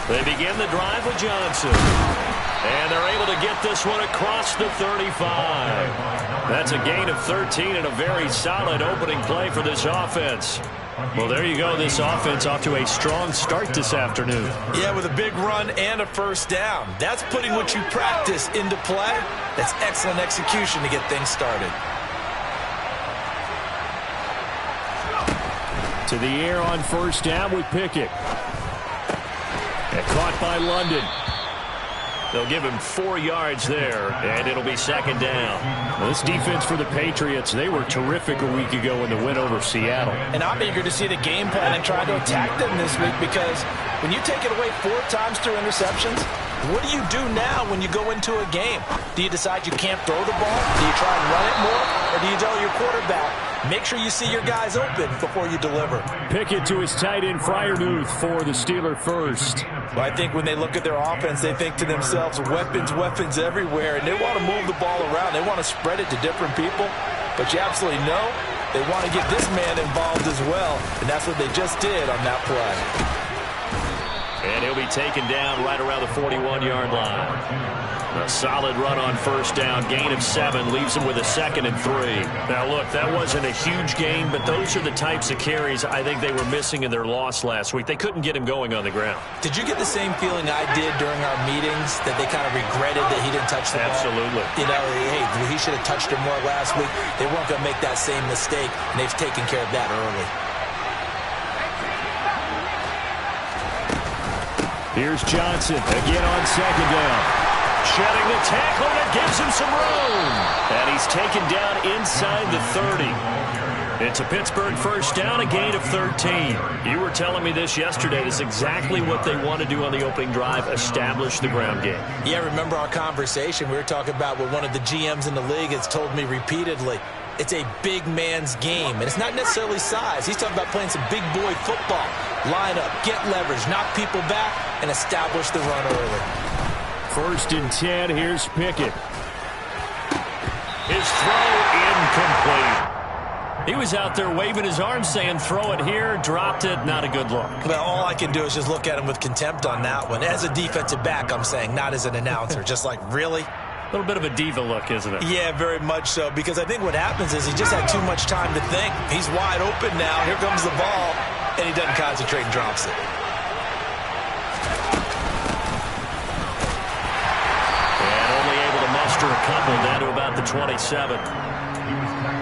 They begin the drive with Johnson. And they're able to get this one across the 35. That's a gain of 13 and a very solid opening play for this offense. Well, there you go. This offense off to a strong start this afternoon. Yeah, with a big run and a first down. That's putting what you practice into play. That's excellent execution to get things started. To the air on first down with Pickett. And caught by London. They'll give him 4 yards there, and it'll be second down. Well, this defense for the Patriots, they were terrific a week ago in the win over Seattle. And I'm eager to see the game plan and try to attack them this week, because when you take it away 4 times through interceptions, what do you do now when you go into a game? Do you decide you can't throw the ball? Do you try and run it more? Or do you tell your quarterback, make sure you see your guys open before you deliver? Pickett to his tight end, Freiermuth, for the Steeler first. Well, I think when they look at their offense, they think to themselves, weapons, weapons everywhere, and they want to move the ball around. They want to spread it to different people. But you absolutely know they want to get this man involved as well, and that's what they just did on that play. And he'll be taken down right around the 41-yard line. A solid run on first down, gain of 7, leaves him with a 2nd and 3. Now, look, that wasn't a huge gain, but those are the types of carries I think they were missing in their loss last week. They couldn't get him going on the ground. Did you get the same feeling I did during our meetings, that they kind of regretted that he didn't touch the ball? Absolutely. You know, hey, he should have touched it more last week. They weren't going to make that same mistake, and they've taken care of that early. Here's Johnson again on second down. Shedding the tackle that gives him some room. And he's taken down inside the 30. It's a Pittsburgh first down, a gain of 13. You were telling me this yesterday. This is exactly what they want to do on the opening drive, establish the ground game. Yeah, remember our conversation? We were talking about what one of the GMs in the league has told me repeatedly. It's a big man's game, and it's not necessarily size. He's talking about playing some big boy football. Line up, get leverage, knock people back, and establish the run early. 1st and 10, here's Pickett. His throw incomplete. He was out there waving his arms saying, throw it here, dropped it, not a good look. Well, all I can do is just look at him with contempt on that one. As a defensive back, I'm saying, not as an announcer. Just like, really? A little bit of a diva look, isn't it? Yeah, very much so, because I think what happens is he just had too much time to think. He's wide open now. Here comes the ball, and he doesn't concentrate and drops it. A couple down to about the 27.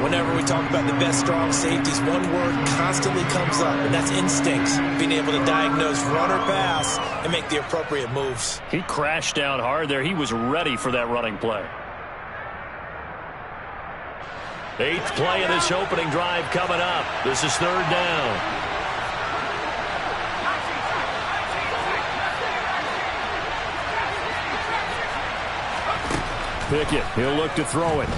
Whenever we talk about the best strong safeties, one word constantly comes up, and that's instincts. Being able to diagnose run or pass and make the appropriate moves. He crashed down hard there. He was ready for that running play. 8th play of this opening drive coming up. This is 3rd down. Pickett, he'll look to throw it.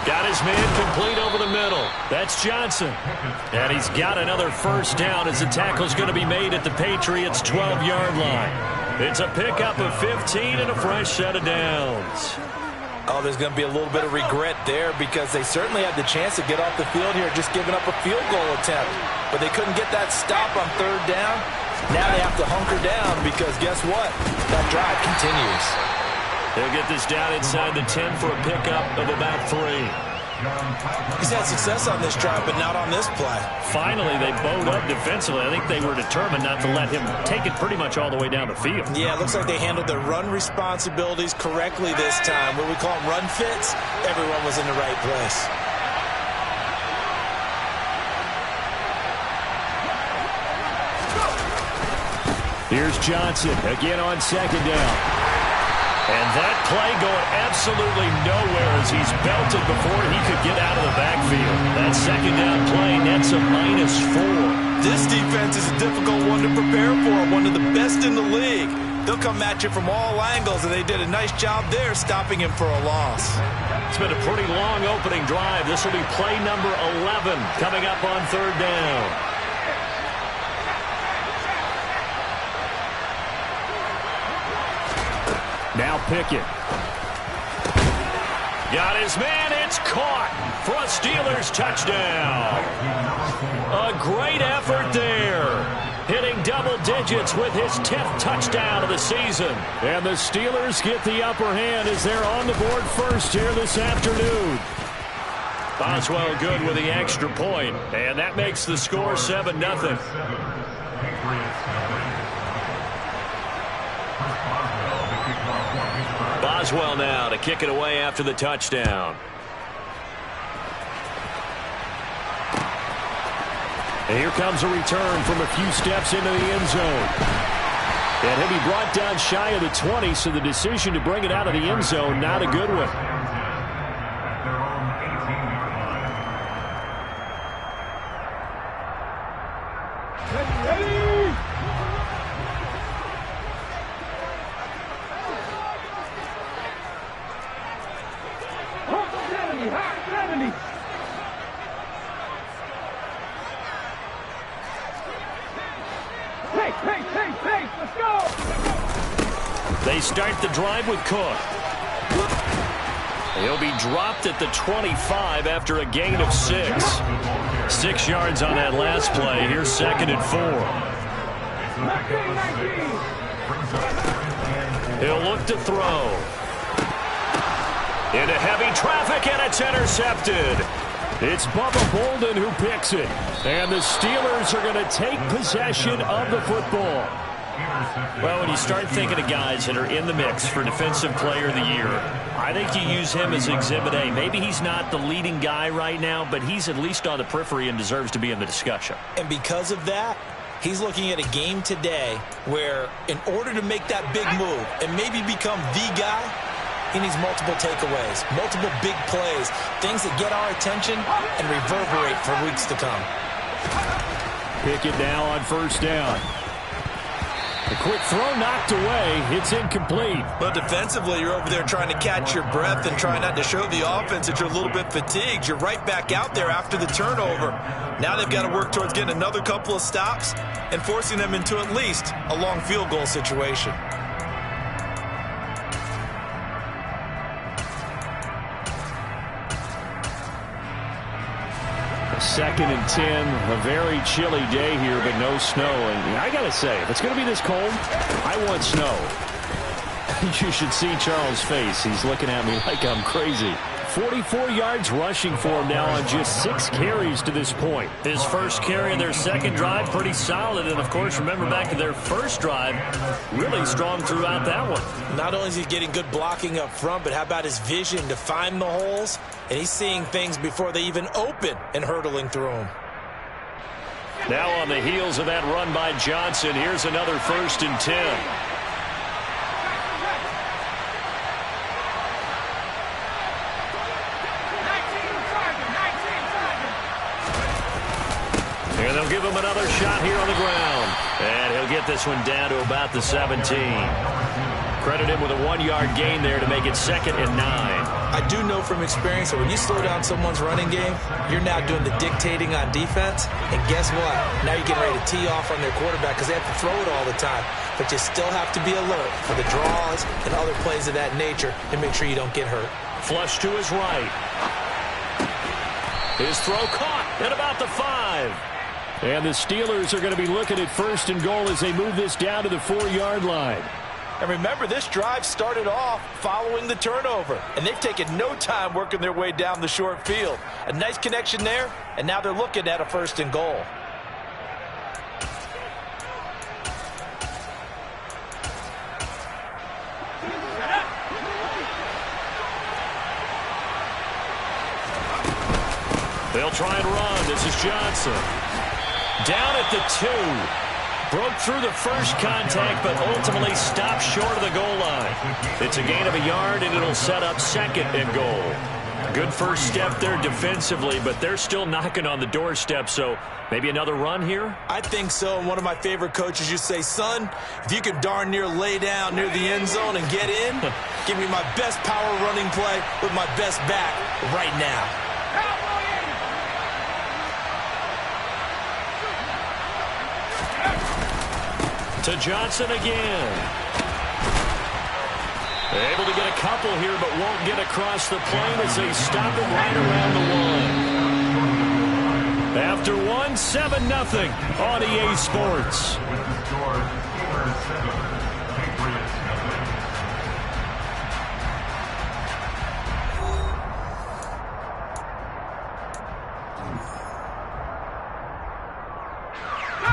Got his man complete over the middle. That's Johnson. And he's got another first down as the tackle's going to be made at the Patriots' 12-yard line. It's a pickup of 15 and a fresh set of downs. Oh, there's going to be a little bit of regret there, because they certainly had the chance to get off the field here, just giving up a field goal attempt. But they couldn't get that stop on 3rd down. Now they have to hunker down, because guess what? That drive continues. They'll get this down inside the 10 for a pickup of about 3. He's had success on this drive, but not on this play. Finally, they bowed up defensively. I think they were determined not to let him take it pretty much all the way down the field. Yeah, it looks like they handled their run responsibilities correctly this time. What we call them run fits, everyone was in the right place. Here's Johnson again on second down. And that play going absolutely nowhere as he's belted before he could get out of the backfield. That second down play nets a -4. This defense is a difficult one to prepare for, one of the best in the league. they'll come at you from all angles, and they did a nice job there stopping him for a loss. It's been a pretty long opening drive. This will be play number 11 coming up on third down. Now Pickett. Got his man. It's caught for a Steelers touchdown. A great effort there. Hitting double digits with his 10th touchdown of the season. And the Steelers get the upper hand as they're on the board first here this afternoon. Boswell good with the extra point, and that makes the score 7-0. Boswell now to kick it away after the touchdown. And here comes a return from a few steps into the end zone. And he'll be brought down shy of the 20, so the decision to bring it out of the end zone, not a good one. They start the drive with Cook. He'll be dropped at the 25 after a gain of 6. 6 yards on that last play. Here's 2nd and 4. He'll look to throw. Into heavy traffic, and it's intercepted. It's Bubba Bolden who picks it. And the Steelers are going to take possession of the football. Well, when you start thinking of guys that are in the mix for Defensive Player of the Year, I think you use him as Exhibit A. Maybe he's not the leading guy right now, but he's at least on the periphery and deserves to be in the discussion. And because of that, he's looking at a game today where in order to make that big move and maybe become the guy, he needs multiple takeaways, multiple big plays, things that get our attention and reverberate for weeks to come. Pickett now on first down. A quick throw knocked away. It's incomplete. But defensively, you're over there trying to catch your breath and try not to show the offense that you're a little bit fatigued. You're right back out there after the turnover. Now they've got to work towards getting another couple of stops and forcing them into at least a long field goal situation. Second and 10, a very chilly day here, but no snow. And I got to say, if it's going to be this cold, I want snow. You should see Charles' face. He's looking at me like I'm crazy. 44 yards rushing for him now on just 6 carries to this point. His first carry of their second drive, pretty solid. And, of course, remember back to their first drive, really strong throughout that one. Not only is he getting good blocking up front, but how about his vision to find the holes? And he's seeing things before they even open and hurdling through them. Now on the heels of that run by Johnson, here's another 1st and 10. And they'll give him another shot here on the ground. And he'll get this one down to about the 17. Credit him with a 1-yard gain there to make it 2nd and 9. I do know from experience that when you slow down someone's running game, you're now doing the dictating on defense. And guess what? Now you're getting ready to tee off on their quarterback because they have to throw it all the time. But you still have to be alert for the draws and other plays of that nature and make sure you don't get hurt. Flush to his right. His throw caught at about the 5. And the Steelers are going to be looking at 1st and goal as they move this down to the 4-yard line. And remember, this drive started off following the turnover, and they've taken no time working their way down the short field. A nice connection there, and now they're looking at a 1st and goal. They'll try and run. This is Johnson. Down at the 2. Broke through the first contact, but ultimately stopped short of the goal line. It's a gain of a yard, and it'll set up 2nd and goal. Good first step there defensively, but they're still knocking on the doorstep, so maybe another run here? I think so. And one of my favorite coaches used to say, son, if you can darn near lay down near the end zone and get in, give me my best power running play with my best back right now. To Johnson again. Able to get a couple here, but won't get across the plane as they stop him right around the 1. After 1, 7-0 on EA Sports.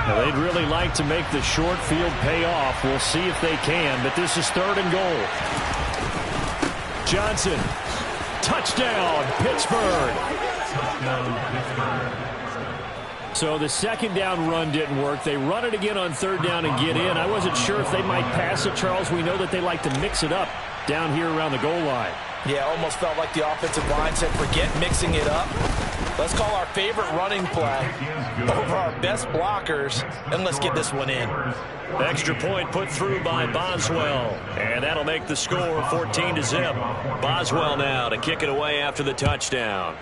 Now, they'd really like to make the short field pay off. We'll see if they can, but this is 3rd and goal. Johnson, touchdown, Pittsburgh. So the 2nd down run didn't work. They run it again on 3rd down and get in. I wasn't sure if they might pass it, Charles. We know that they like to mix it up down here around the goal line. Yeah, almost felt like the offensive line said, forget mixing it up. Let's call our favorite running play over our best blockers, and let's get this one in. Extra point put through by Boswell, and that'll make the score 14-0. Boswell now to kick it away after the touchdown.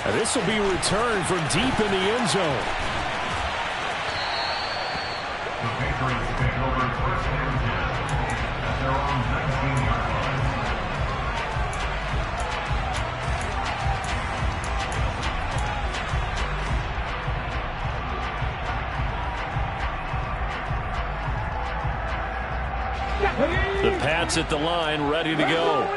Now this will be returned from deep in the end zone. The Patriots take over 1st and 10 at their own 19-yard line. The Pats at the line, ready to go.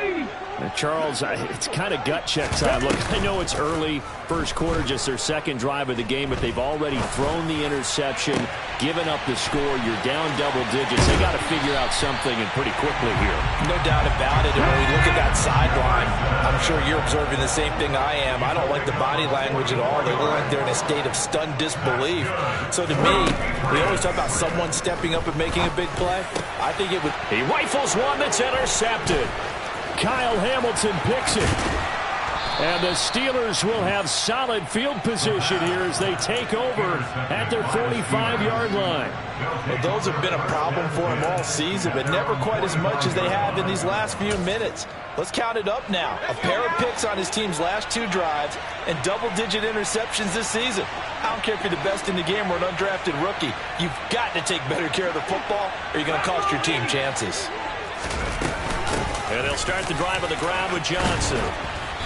Charles, it's kind of gut check time. Look, I know it's early, first quarter, just their 2nd drive of the game, but they've already thrown the interception, given up the score. You're down double digits. They got to figure out something, and pretty quickly here. No doubt about it. And when we look at that sideline, I'm sure you're observing the same thing I am. I don't like the body language at all. They look like they're in a state of stunned disbelief. So to me, we always talk about someone stepping up and making a big play. I think it would. He rifles one that's intercepted. Kyle Hamilton picks it. And the Steelers will have solid field position here as they take over at their 45-yard line. Well, those have been a problem for them all season, but never quite as much as they have in these last few minutes. Let's count it up now. A pair of picks on his team's last 2 drives and double-digit interceptions this season. I don't care if you're the best in the game or an undrafted rookie. You've got to take better care of the football or you're going to cost your team chances. And they'll start the drive on the ground with Johnson.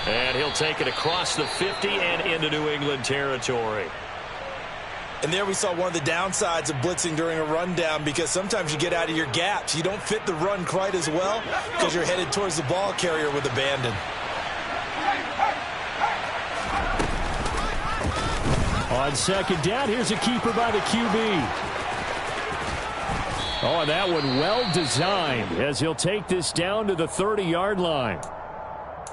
And he'll take it across the 50 and into New England territory. And there we saw one of the downsides of blitzing during a rundown, because sometimes you get out of your gaps. You don't fit the run quite as well because you're headed towards the ball carrier with abandon. On 2nd down, here's a keeper by the QB. Oh, and that one well designed as he'll take this down to the 30-yard line.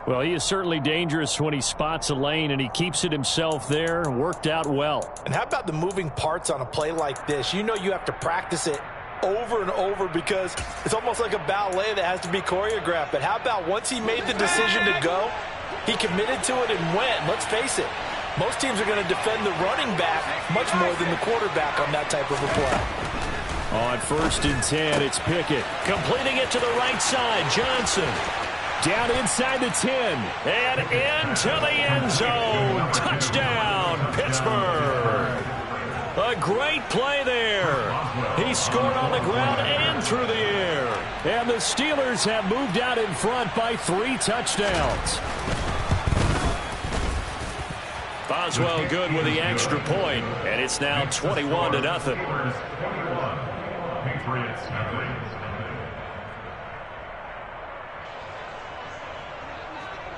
Well, he is certainly dangerous when he spots a lane, and he keeps it himself there. Worked out well. And how about the moving parts on a play like this? You know you have to practice it over and over because it's almost like a ballet that has to be choreographed. But how about once he made the decision to go, he committed to it and went. Let's face it, most teams are going to defend the running back much more than the quarterback on that type of a play. On 1st and 10, it's Pickett. Completing it to the right side, Johnson. Down inside the 10. And into the end zone. Touchdown, Pittsburgh. A great play there. He scored on the ground and through the air. And the Steelers have moved out in front by 3 touchdowns. Boswell good with the extra point, and it's now 21-0. Patriots.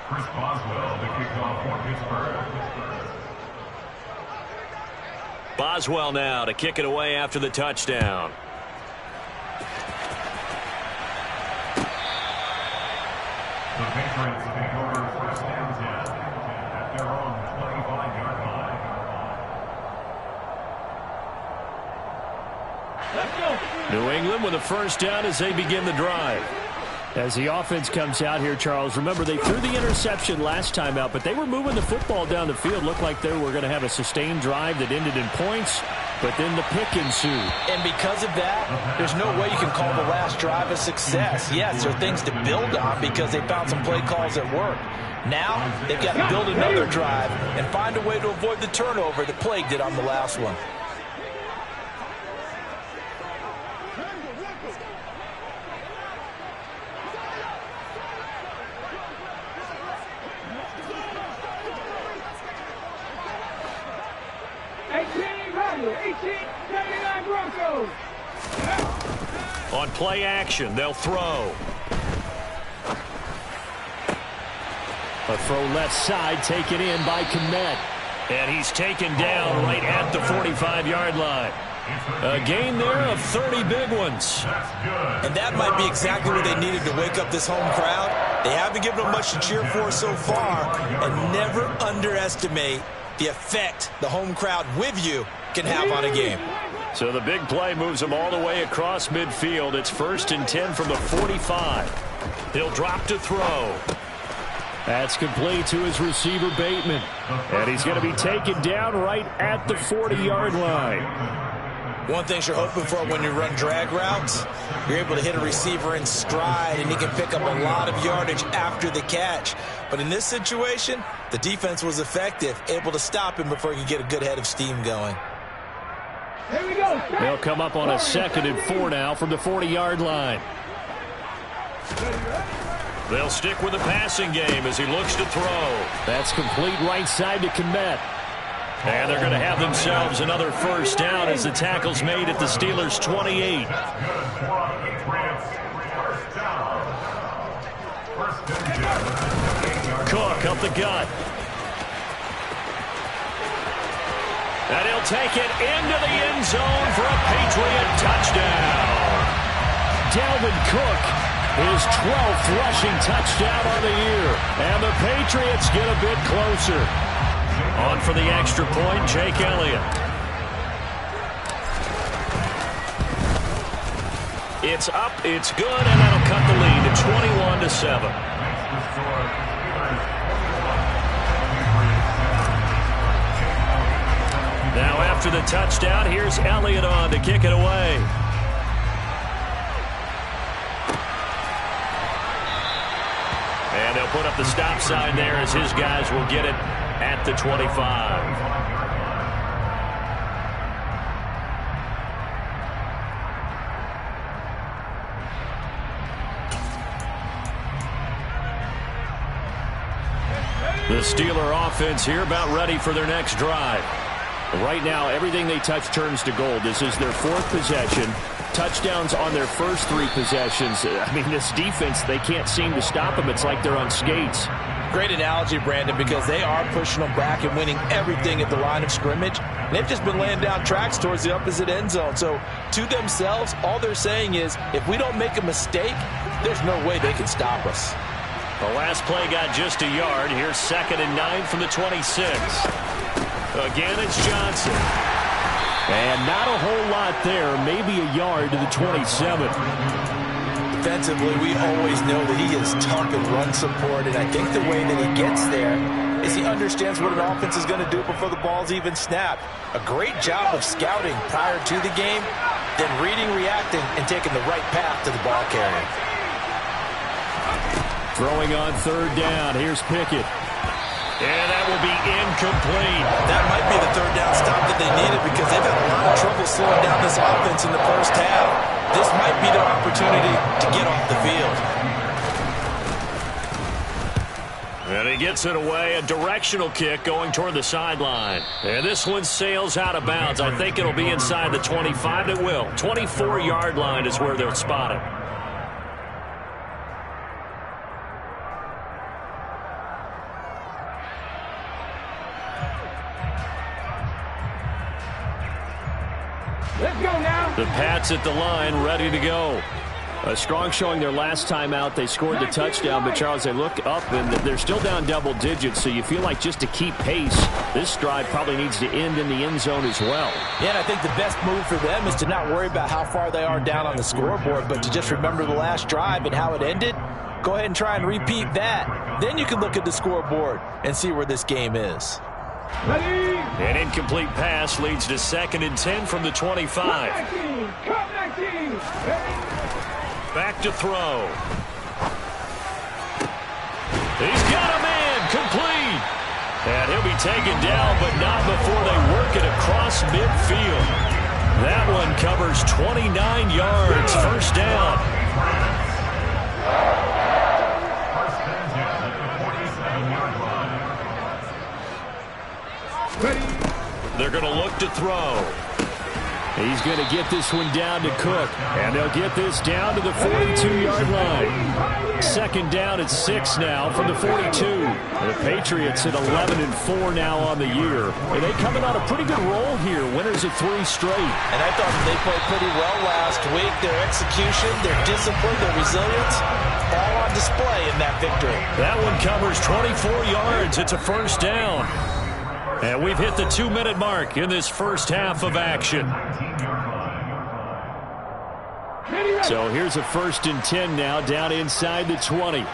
Chris Boswell, the kickoff for Pittsburgh. Boswell now to kick it away after the touchdown. The Patriots take over 1st and 10 at their own 25-yard line. New England with a 1st down as they begin the drive. As the offense comes out here, Charles, remember they threw the interception last time out, but they were moving the football down the field. Looked like they were going to have a sustained drive that ended in points, but then the pick ensued. And because of that, there's no way you can call the last drive a success. Yes, there are things to build on because they found some play calls that worked. Now, they've got to build another drive and find a way to avoid the turnover that plagued it on the last one. On play action, they'll throw. A throw left side taken in by Kmet. And he's taken down right at the 45-yard line. A gain there of 30 big ones. And that might be exactly what they needed to wake up this home crowd. They haven't given them much to cheer for so far. And never underestimate the effect the home crowd with you can have on a game. So the big play moves them all the way across midfield. It's 1st and 10 from the 45. He'll drop to throw. That's complete to his receiver, Bateman. And he's going to be taken down right at the 40-yard line. One thing you're hoping for when you run drag routes, you're able to hit a receiver in stride, and he can pick up a lot of yardage after the catch. But in this situation, the defense was effective, able to stop him before he could get a good head of steam going. Here we go. They'll come up on a 2nd and 4 now from the 40-yard line. They'll stick with the passing game as he looks to throw. That's complete right side to Kmet. And they're going to have themselves another first down as the tackle's made at the Steelers' 28. Cook up the gut. And he'll take it into the end zone for a Patriot touchdown. Dalvin Cook, his 12th rushing touchdown on the year. And the Patriots get a bit closer. On for the extra point, Jake Elliott. It's up, it's good, and that'll cut the lead to 21-7. Now after the touchdown, here's Elliott on to kick it away. And they'll put up the stop sign there as his guys will get it at the 25. The Steeler offense here about ready for their next drive. Right now, everything they touch turns to gold. This is their 4th possession. Touchdowns on their first 3 possessions. I mean, this defense, they can't seem to stop them. It's like they're on skates. Great analogy, Brandon, because they are pushing them back and winning everything at the line of scrimmage. And they've just been laying down tracks towards the opposite end zone. So, to themselves, all they're saying is, if we don't make a mistake, there's no way they can stop us. The last play got just a yard. Here's 2nd and 9 from the 26. Again, it's Johnson. And not a whole lot there. Maybe a yard to the 27. Defensively, we always know that he is tough in run support, and I think the way that he gets there is he understands what an offense is going to do before the ball's even snapped. A great job of scouting prior to the game, then reading, reacting, and taking the right path to the ball carrier. Throwing on 3rd down. Here's Pickett. And that will be incomplete. That might be the 3rd down stop that they needed because they've had a lot of trouble slowing down this offense in the first half. This might be their opportunity to get off the field. And he gets it away, a directional kick going toward the sideline. And this one sails out of bounds. I think it'll be inside the 25. It will. 24-yard line is where they'll spot it. Let's go now. The Pats at the line, ready to go. A strong showing their last time out. They scored the touchdown, but, Charles, they look up, and they're still down double digits, so you feel like just to keep pace, this drive probably needs to end in the end zone as well. Yeah, and I think the best move for them is to not worry about how far they are down on the scoreboard, but to just remember the last drive and how it ended. Go ahead and try and repeat that. Then you can look at the scoreboard and see where this game is. Ready? An incomplete pass leads to 2nd and 10 from the 25. Back to throw. He's got a man complete. And he'll be taken down, but not before they work it across midfield. That one covers 29 yards. First down. They're going to look to throw. He's going to get this one down to Cook, and they'll get this down to the 42-yard line. 2nd down at 6 now from the 42. The Patriots at 11-4 now on the year. And they coming on a pretty good roll here, winners of 3 straight. And I thought they played pretty well last week. Their execution, their discipline, their resilience, all on display in that victory. That one covers 24 yards. It's a first down. And we've hit the 2-minute mark in this first half of action. So here's a 1st and 10 now down inside the 20.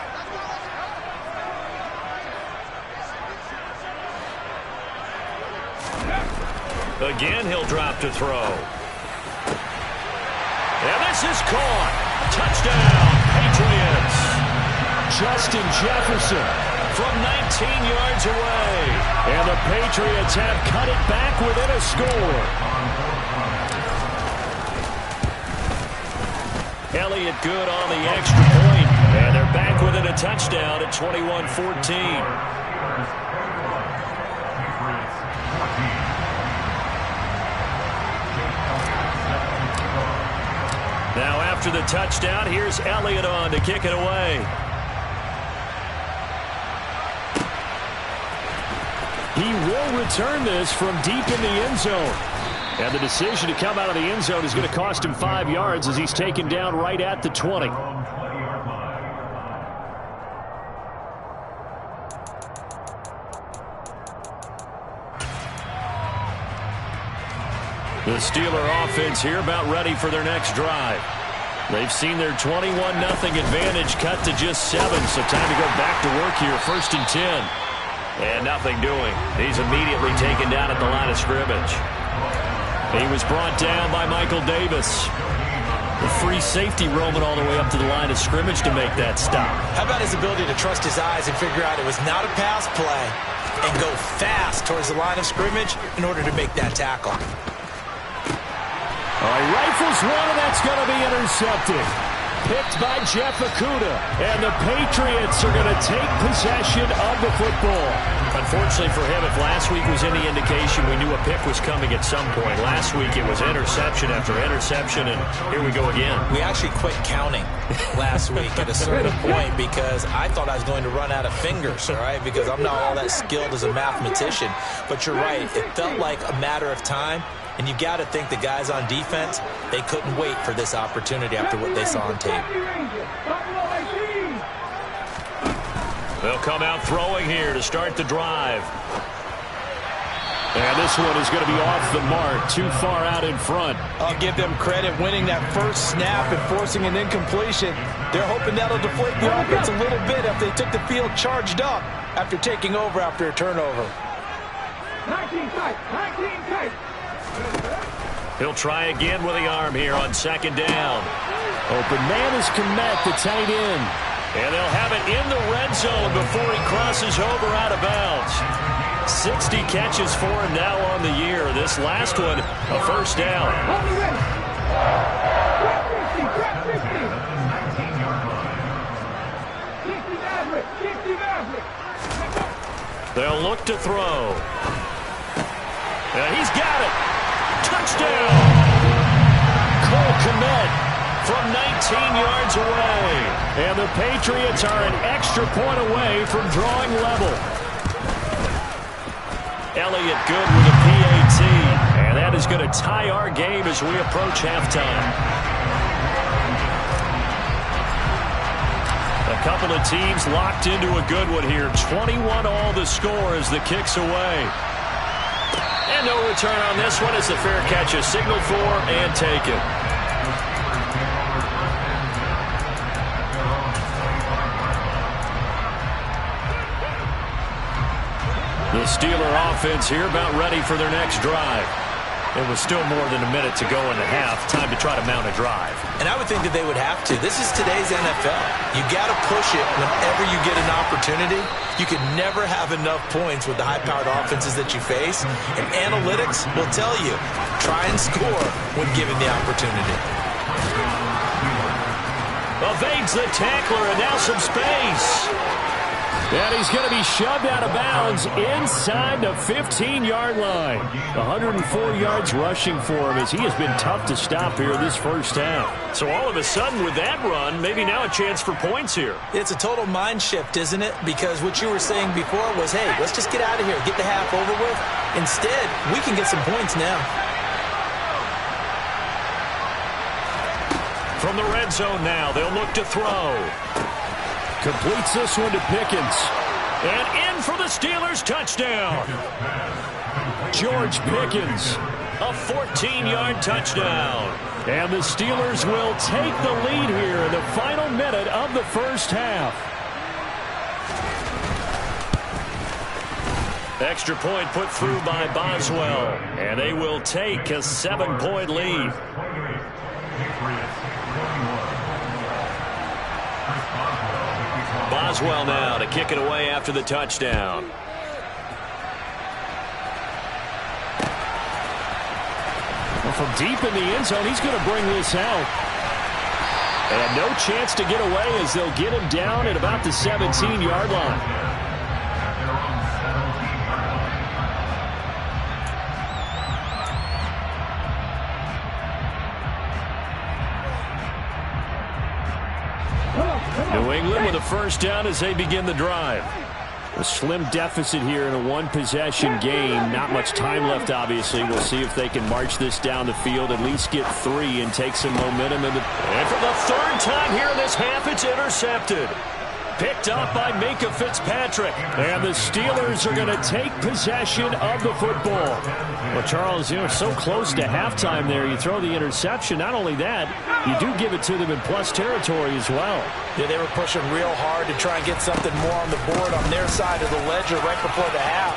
Again, he'll drop to throw. And this is caught. Touchdown, Patriots. Justin Jefferson from 19 yards away. And the Patriots have cut it back within a score. Elliott good on the extra point. And they're back within a touchdown at 21-14. Now after the touchdown, here's Elliott on to kick it away. He will return this from deep in the end zone. And the decision to come out of the end zone is going to cost him 5 yards as he's taken down right at the 20. The Steeler offense here about ready for their next drive. They've seen their 21-0 advantage cut to just 7, so time to go back to work here. 1st and 10. And nothing doing. He's immediately taken down at the line of scrimmage. He was brought down by Michael Davis. The free safety roaming all the way up to the line of scrimmage to make that stop. How about his ability to trust his eyes and figure out it was not a pass play and go fast towards the line of scrimmage in order to make that tackle. All right, rifles one, and that's going to be intercepted. Picked by Jeff Okudah, and the Patriots are going to take possession of the football. Unfortunately for him, if last week was any indication, we knew a pick was coming at some point. Last week it was interception after interception, and here we go again. We actually quit counting last week at a certain point because I thought I was going to run out of fingers, all right, because I'm not all that skilled as a mathematician. But you're right, it felt like a matter of time. And you got to think the guys on defense, they couldn't wait for this opportunity after what they saw on tape. They'll come out throwing here to start the drive. And this one is going to be off the mark, too far out in front. I'll give them credit winning that first snap and forcing an incompletion. They're hoping that'll deflate the offense a little bit if they took the field charged up after taking over after a turnover. 19 tight, 19 tight. He'll try again with the arm here on 2nd down. Open man is Kmet, the tight end. And they'll have it in the red zone before he crosses over out of bounds. 60 catches for him now on the year. This last one, a first down. They'll look to throw. And he's got it. Touchdown! Cole Kmet from 19 yards away. And the Patriots are an extra point away from drawing level. Elliott good with a PAT. And that is going to tie our game as we approach halftime. A couple of teams locked into a good one here. 21 all the score as the kick's away. And no return on this one as the fair catch is signaled for and taken. The Steeler offense here about ready for their next drive. It was still more than a minute to go in the half. Time to try to mount a drive. And I would think that they would have to. This is today's NFL. You got to push it whenever you get an opportunity. You can never have enough points with the high-powered offenses that you face. And analytics will tell you, try and score when given the opportunity. Evades the tackler and now some space. And he's going to be shoved out of bounds inside the 15-yard line. 104 yards rushing for him as he has been tough to stop here this first half. So all of a sudden with that run, maybe now a chance for points here. It's a total mind shift, isn't it? Because what you were saying before was, hey, let's just get out of here, get the half over with. Instead, we can get some points now. From the red zone now, they'll look to throw. Completes this one to Pickens. And in for the Steelers touchdown. George Pickens, a 14-yard touchdown. And the Steelers will take the lead here in the final minute of the first half. Extra point put through by Boswell. And they will take a 7-point lead. Boswell now to kick it away after the touchdown. Well, from deep in the end zone, he's going to bring this out. And no chance to get away as they'll get him down at about the 17-yard line. New England with a first down as they begin the drive. A slim deficit here in a one-possession game. Not much time left, obviously. We'll see if they can march this down the field, at least get 3 and take some momentum. And for the third time here in this half, it's intercepted. Picked up by Minkah Fitzpatrick. And the Steelers are going to take possession of the football. Well, Charles, so close to halftime there. You throw the interception. Not only that, you do give it to them in plus territory as well. Yeah, they were pushing real hard to try and get something more on the board on their side of the ledger right before the half.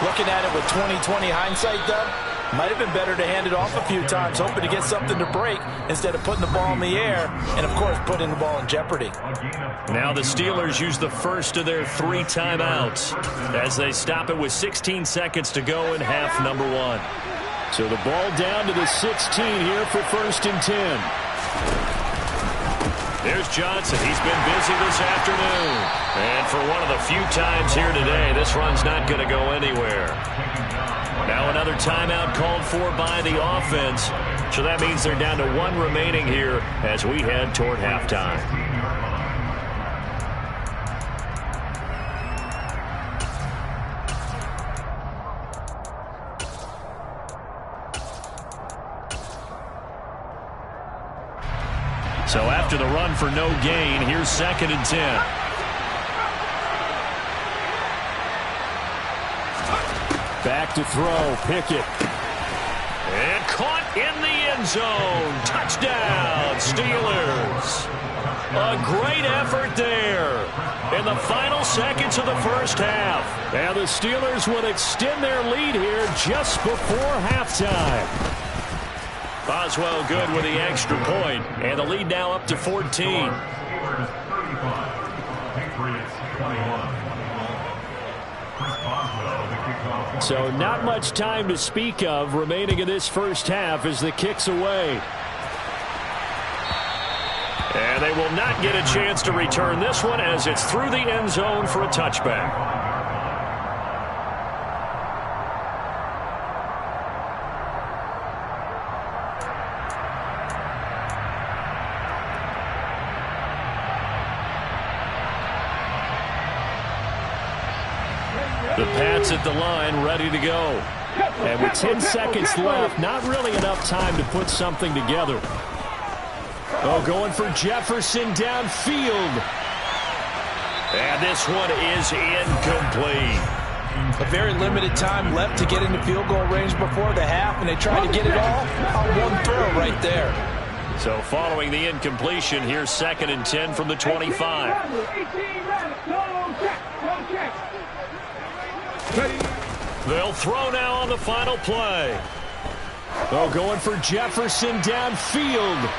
Looking at it with 20/20 hindsight, though, might have been better to hand it off a few times, hoping to get something to break instead of putting the ball in the air and, of course, putting the ball in jeopardy. Now the Steelers use the first of their 3 timeouts as they stop it with 16 seconds to go in half number 1. So the ball down to the 16 here for 1st and 10. There's Johnson. He's been busy this afternoon. And for one of the few times here today, this run's not going to go anywhere. Now another timeout called for by the offense. So that means they're down to 1 remaining here as we head toward halftime. So after the run for no gain, here's 2nd and 10. Back to throw, Pickett. And caught in the end zone. Touchdown, Steelers. A great effort there in the final seconds of the first half. And the Steelers would extend their lead here just before halftime. Boswell good with the extra point, and the lead now up to 14. So not much time to speak of remaining in this first half as the kick's away. And they will not get a chance to return this one as it's through the end zone for a touchback. The Pats at the line, ready to go. And with 10 seconds left, not really enough time to put something together. Oh, going for Jefferson downfield. And this one is incomplete. A very limited time left to get into field goal range before the half, and they tried to get it all on one throw right there. So following the incompletion, here's 2nd and 10 from the 25. They'll throw now on the final play. Oh, going for Jefferson downfield.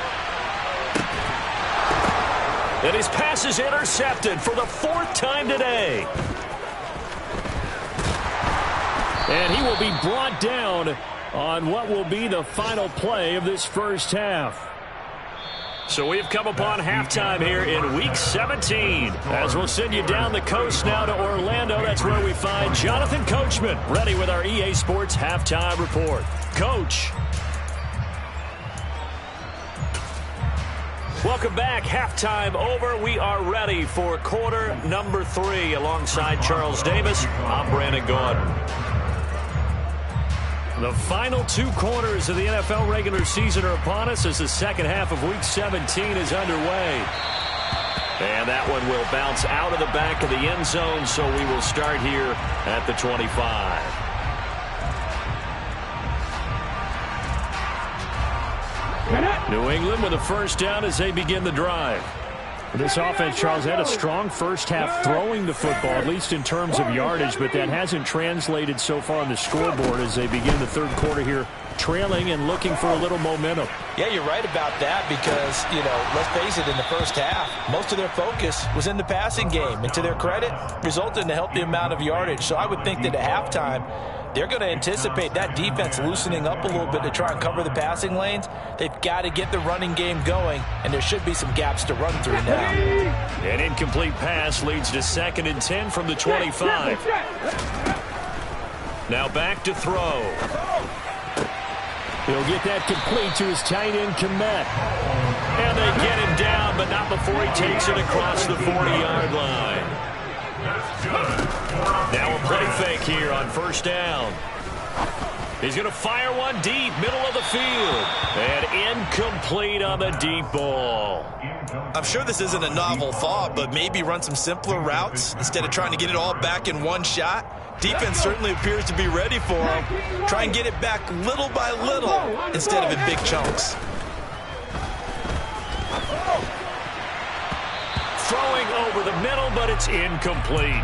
And his pass is intercepted for the 4th time today. And he will be brought down on what will be the final play of this first half. So we've come upon halftime here in Week 17. As we'll send you down the coast now to Orlando, that's where we find Jonathan Coachman, ready with our EA Sports Halftime Report. Coach. Welcome back. Halftime over. We are ready for quarter number 3. Alongside Charles Davis, I'm Brandon Gaudin. The final 2 quarters of the NFL regular season are upon us as the second half of Week 17 is underway. And that one will bounce out of the back of the end zone, so we will start here at the 25. New England with a first down as they begin the drive. This offense, Charles, had a strong first half throwing the football, at least in terms of yardage, but that hasn't translated so far on the scoreboard as they begin the third quarter here, trailing and looking for a little momentum. Yeah, you're right about that because, let's face it, in the first half, most of their focus was in the passing game. And to their credit, resulted in a healthy amount of yardage. So I would think that at halftime, they're going to anticipate that defense loosening up a little bit to try and cover the passing lanes. They've got to get the running game going, and there should be some gaps to run through now. An incomplete pass leads to 2nd and 10 from the 25. Now back to throw. He'll get that complete to his tight end, Kmet. And they get him down, but not before he takes it across the 40-yard line. Now a play fake here on first down. He's going to fire one deep, middle of the field. And incomplete on the deep ball. I'm sure this isn't a novel thought, but maybe run some simpler routes instead of trying to get it all back in one shot. Defense certainly appears to be ready for him. Try and get it back little by little instead of in big chunks. Throwing over the middle, but it's incomplete.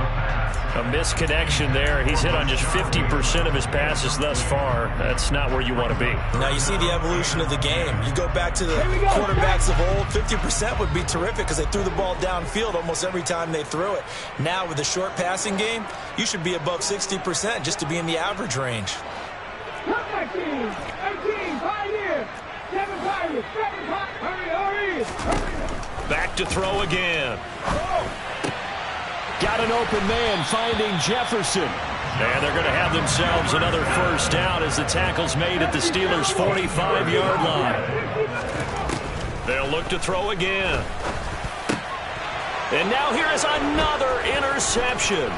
A misconnection there. He's hit on just 50% of his passes thus far. That's not where you want to be. Now you see the evolution of the game. You go back to the quarterbacks of old, 50% would be terrific because they threw the ball downfield almost every time they threw it. Now with the short passing game, you should be above 60% just to be in the average range. Back to throw again. Got an open man finding Jefferson. And they're going to have themselves another first down as the tackle's made at the Steelers' 45-yard line. They'll look to throw again. And now here is another interception.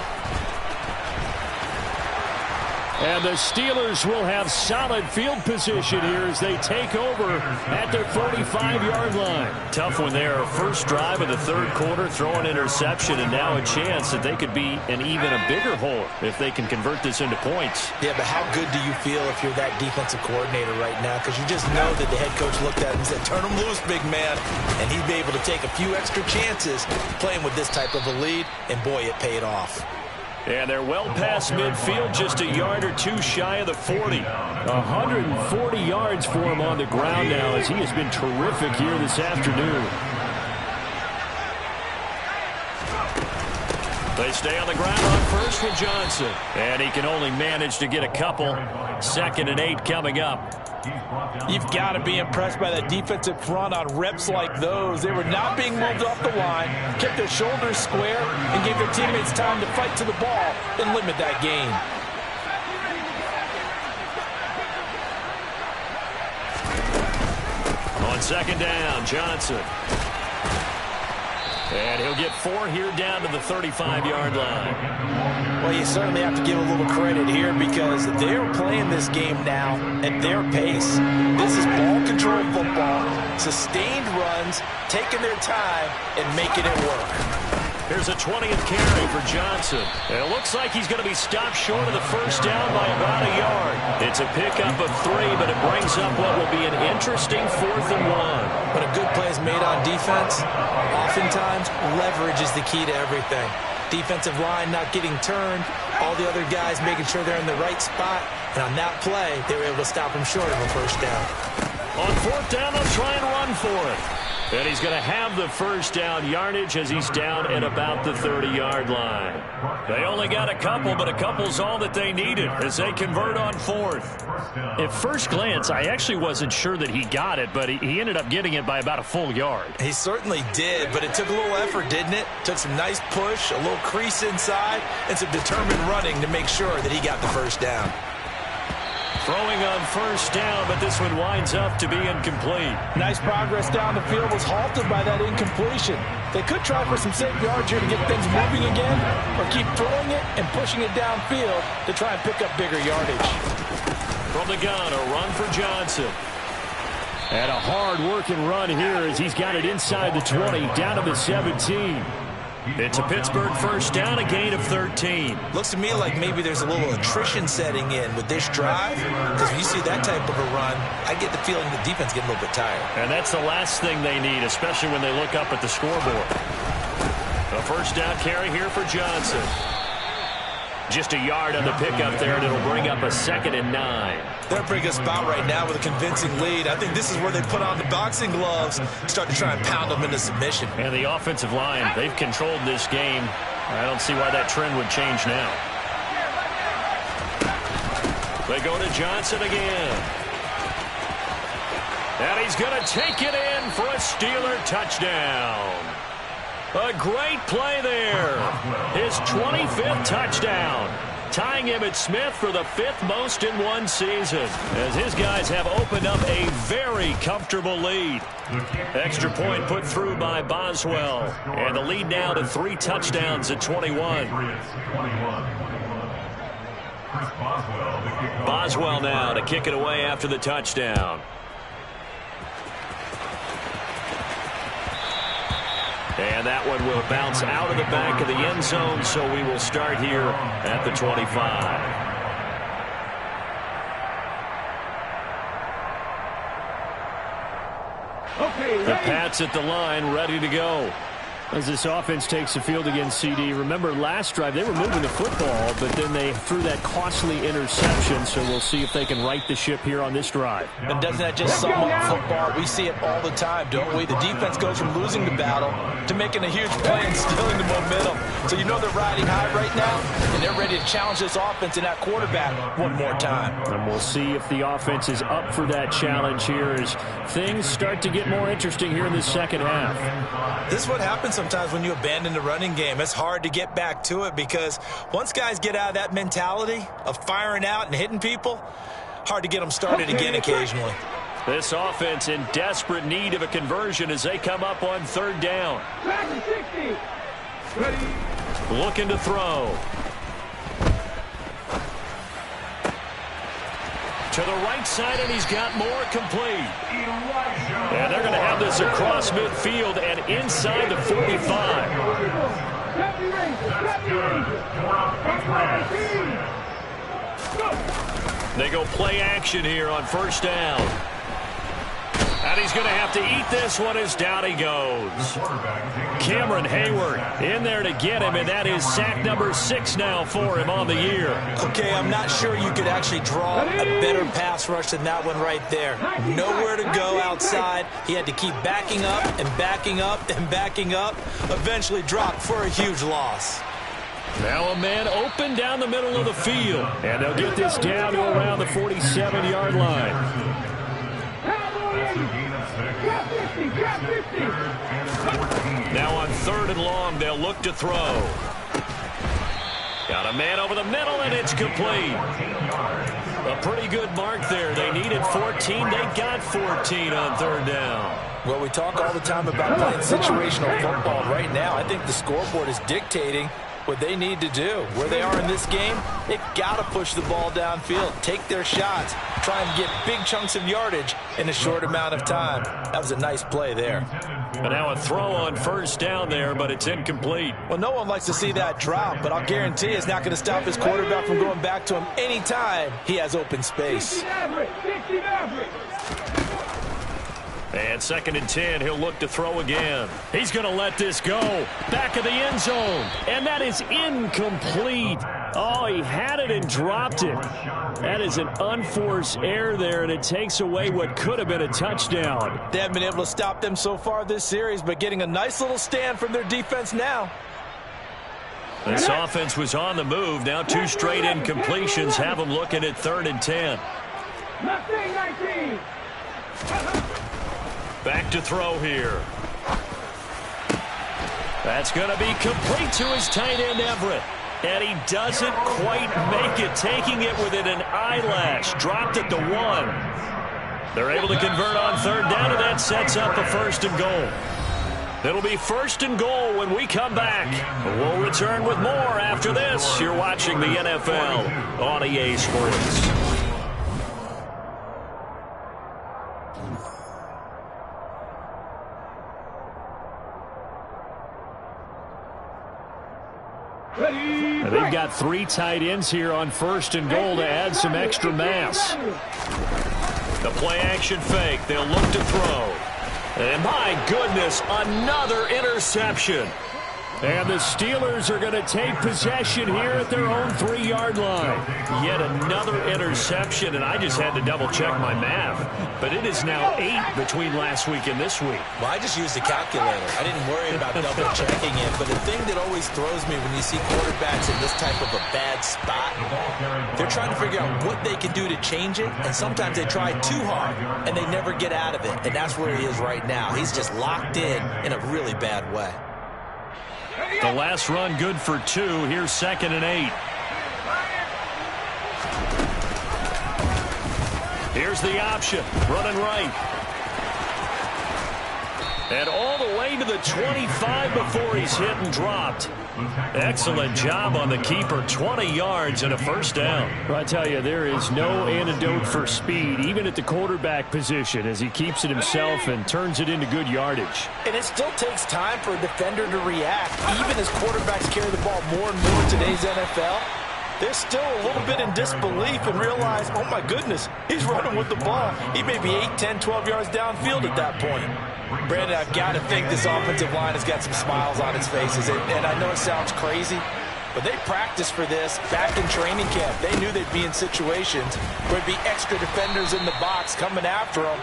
And the Steelers will have solid field position here as they take over at their 45-yard line. Tough one there. First drive of the third quarter, throw an interception, and now a chance that they could be in even a bigger hole if they can convert this into points. Yeah, but how good do you feel if you're that defensive coordinator right now? Because you just know that the head coach looked at him and said, turn him loose, big man. And he'd be able to take a few extra chances playing with this type of a lead, and boy, it paid off. And they're well past midfield, just a yard or two shy of the 40. 140 yards for him on the ground now as he has been terrific here this afternoon. They stay on the ground on first with Johnson. And he can only manage to get a couple. 2nd and 8 coming up. You've got to be impressed by that defensive front on reps like those. They were not being moved off the line, kept their shoulders square, and gave their teammates time to fight to the ball and limit that gain. On 2nd down, Johnson. And he'll get 4 here down to the 35-yard line. Well, you certainly have to give a little credit here because they're playing this game now at their pace. This is ball control football, sustained runs, taking their time, and making it work. Here's a 20th carry for Johnson. It looks like he's going to be stopped short of the first down by about a yard. It's a pickup of 3, but it brings up what will be an interesting 4th and 1. When a good play is made on defense, oftentimes leverage is the key to everything. Defensive line not getting turned, all the other guys making sure they're in the right spot, and on that play, they were able to stop him short of a first down. On 4th down, they'll try and run for it. And he's going to have the first down yardage as he's down at about the 30-yard line. They only got a couple, but a couple's all that they needed as they convert on 4th. At first glance, I actually wasn't sure that he got it, but he ended up getting it by about a full yard. He certainly did, but it took a little effort, didn't it? Took some nice push, a little crease inside, and some determined running to make sure that he got the first down. Throwing on first down, but this one winds up to be incomplete. Nice progress down the field, was halted by that incompletion. They could try for some safe yards here to get things moving again, or keep throwing it and pushing it downfield to try and pick up bigger yardage. From the gun, a run for Johnson. And a hard-working run here as he's got it inside the 20, down to the 17. It's a Pittsburgh first down, a gain of 13. Looks to me like maybe there's a little attrition setting in with this drive, because when you see that type of a run, I get the feeling the defense getting a little bit tired. And that's the last thing they need, especially when they look up at the scoreboard. A first down carry here for Johnson. Just a yard on the pickup there, and it'll bring up a 2nd and 9. They're in a pretty good spot right now with a convincing lead. I think this is where they put on the boxing gloves, start to try and pound them into submission. And the offensive line, they've controlled this game. I don't see why that trend would change now. They go to Johnson again. And he's going to take it in for a Steeler touchdown. A great play there. His 25th touchdown. Tying Emmitt Smith for the 5th most in one season, as his guys have opened up a very comfortable lead. Extra point put through by Boswell, and the lead now to 3 touchdowns at 21. Boswell now to kick it away after the touchdown. And that one will bounce out of the back of the end zone, so we will start here at the 25. The Pats at the line, ready to go. As this offense takes the field against CD, remember last drive they were moving the football, but then they threw that costly interception, so we'll see if they can right the ship here on this drive. And doesn't that just sum up football? We see it all the time, don't we? The defense goes from losing the battle to making a huge play and stealing the momentum. So you know they're riding high right now, and they're ready to challenge this offense and that quarterback one more time. And we'll see if the offense is up for that challenge here as things start to get more interesting here in the second half. This is what happens sometimes when you abandon the running game. It's hard to get back to it because once guys get out of that mentality of firing out and hitting people, hard to get them started again occasionally. This offense in desperate need of a conversion as they come up on 3rd down. Looking to throw. To the right side, and he's got more complete. And they're going to have this across midfield and inside the 45. They go play action here on 1st down. And he's going to have to eat this one as down he goes. Cameron Hayward in there to get him, and that is sack number 6 now for him on the year. Okay, I'm not sure you could actually draw a better pass rush than that one right there. Nowhere to go outside. He had to keep backing up and backing up and backing up. Eventually dropped for a huge loss. Now a man open down the middle of the field. And they'll get this down to around the 47-yard line. Now on 3rd and long, they'll look to throw. Got a man over the middle, and it's complete. A pretty good mark there. They needed 14. They got 14 on 3rd down. Well, we talk all the time about playing situational football. Right now, I think the scoreboard is dictating what they need to do. Where they are in this game, they've got to push the ball downfield, take their shots, trying to get big chunks of yardage in a short amount of time. That was a nice play there. And now a throw on first down there, but it's incomplete. Well, no one likes to see that drop, but I'll guarantee it's not going to stop his quarterback from going back to him anytime he has open space. And 2nd and 10, he'll look to throw again. He's going to let this go. Back of the end zone. And that is incomplete. Oh, he had it and dropped it. That is an unforced error there, and it takes away what could have been a touchdown. They haven't been able to stop them so far this series, but getting a nice little stand from their defense now. This offense was on the move. Now 2 straight incompletions have them looking at 3rd and 10. 19. Back to throw here. That's going to be complete to his tight end, Everett. And he doesn't quite make it, taking it within an eyelash. Dropped it to 1. They're able to convert on 3rd down, and that sets up a 1st and goal. It'll be 1st and goal when we come back. We'll return with more after this. You're watching the NFL on EA Sports. They've got 3 tight ends here on 1st and goal to add some extra mass. The play action fake. They'll look to throw. And my goodness, another interception. And the Steelers are going to take possession here at their own 3-yard line. Yet another interception, and I just had to double-check my math. But it is now 8 between last week and this week. Well, I just used a calculator. I didn't worry about double-checking it. But the thing that always throws me when you see quarterbacks in this type of a bad spot, they're trying to figure out what they can do to change it, and sometimes they try too hard, and they never get out of it. And that's where he is right now. He's just locked in a really bad way. The last run good for 2. Here's 2nd and 8. Here's the option. Running right. And all the way to the 25 before he's hit and dropped. Excellent job on the keeper. 20 yards and a 1st down. Well, I tell you, there is no antidote for speed, even at the quarterback position, as he keeps it himself and turns it into good yardage. And it still takes time for a defender to react. Even as quarterbacks carry the ball more and more in today's NFL, they're still a little bit in disbelief and realize, oh my goodness, he's running with the ball. He may be 8, 10, 12 yards downfield at that point. Brandon, I've got to think this offensive line has got some smiles on its faces. And I know it sounds crazy, but they practiced for this back in training camp. They knew they'd be in situations where there'd be extra defenders in the box coming after them,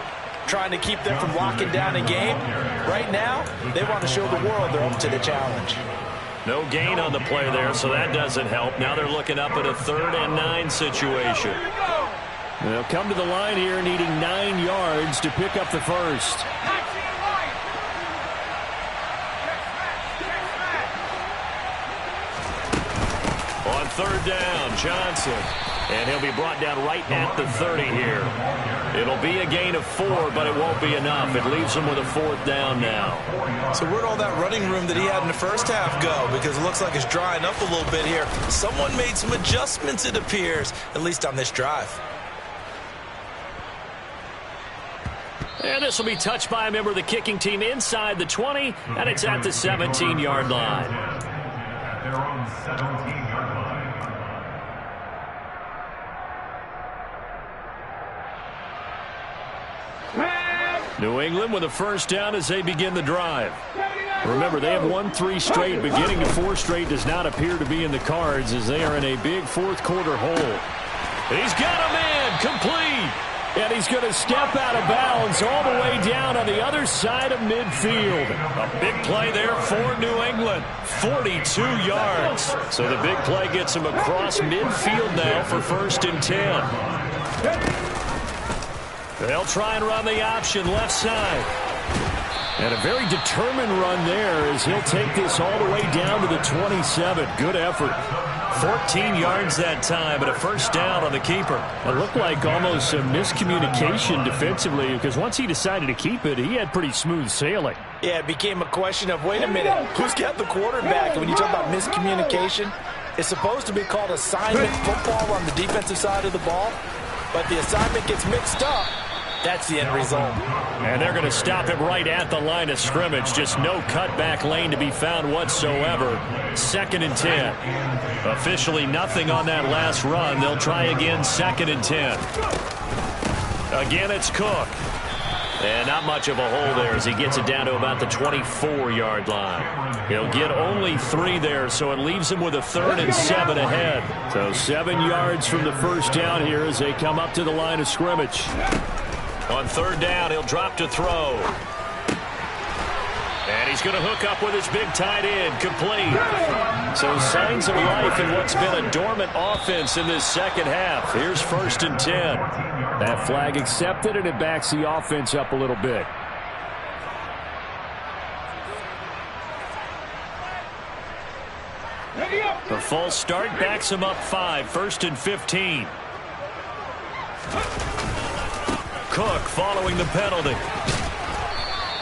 trying to keep them from locking down a game. Right now, they want to show the world they're up to the challenge. No gain on the play there, so that doesn't help. Now they're looking up at a 3rd and 9 situation. They'll come to the line here needing 9 yards to pick up the 1st. On 3rd down, Johnson. And he'll be brought down right at the 30 here. It'll be a gain of 4, but it won't be enough. It leaves him with a 4th down now. So where'd all that running room that he had in the first half go? Because it looks like it's drying up a little bit here. Someone made some adjustments, it appears, at least on this drive. And this will be touched by a member of the kicking team inside the 20, and it's at the 17-yard line. At their own 17-yard line. New England with a 1st down as they begin the drive. Remember, they have won 3 straight, but getting to 4 straight does not appear to be in the cards as they are in a big 4th quarter hole. He's got a man complete. And he's going to step out of bounds all the way down on the other side of midfield. A big play there for New England. 42 yards. So the big play gets him across midfield now for 1st and 10. They'll try and run the option left side. And a very determined run there as he'll take this all the way down to the 27. Good effort. 14 yards that time, but a 1st down on the keeper. It looked like almost some miscommunication defensively because once he decided to keep it, he had pretty smooth sailing. Yeah, it became a question of, wait a minute, who's got the quarterback? And when you talk about miscommunication, it's supposed to be called assignment football on the defensive side of the ball. but the assignment gets mixed up. That's the end result. And they're going to stop him right at the line of scrimmage. Just no cutback lane to be found whatsoever. 2nd and 10. Officially nothing on that last run. They'll try again, 2nd and 10. Again, it's Cook. And not much of a hole there as he gets it down to about the 24-yard line. He'll get only 3 there, so it leaves him with a 3rd and 7 ahead. So 7 yards from the first down here as they come up to the line of scrimmage. On 3rd down, he'll drop to throw. And he's going to hook up with his big tight end, complete. So signs of life in what's been a dormant offense in this second half. Here's 1st and 10. That flag accepted, and it backs the offense up a little bit. The false start backs him up 5, 1st and 15. Cook following the penalty.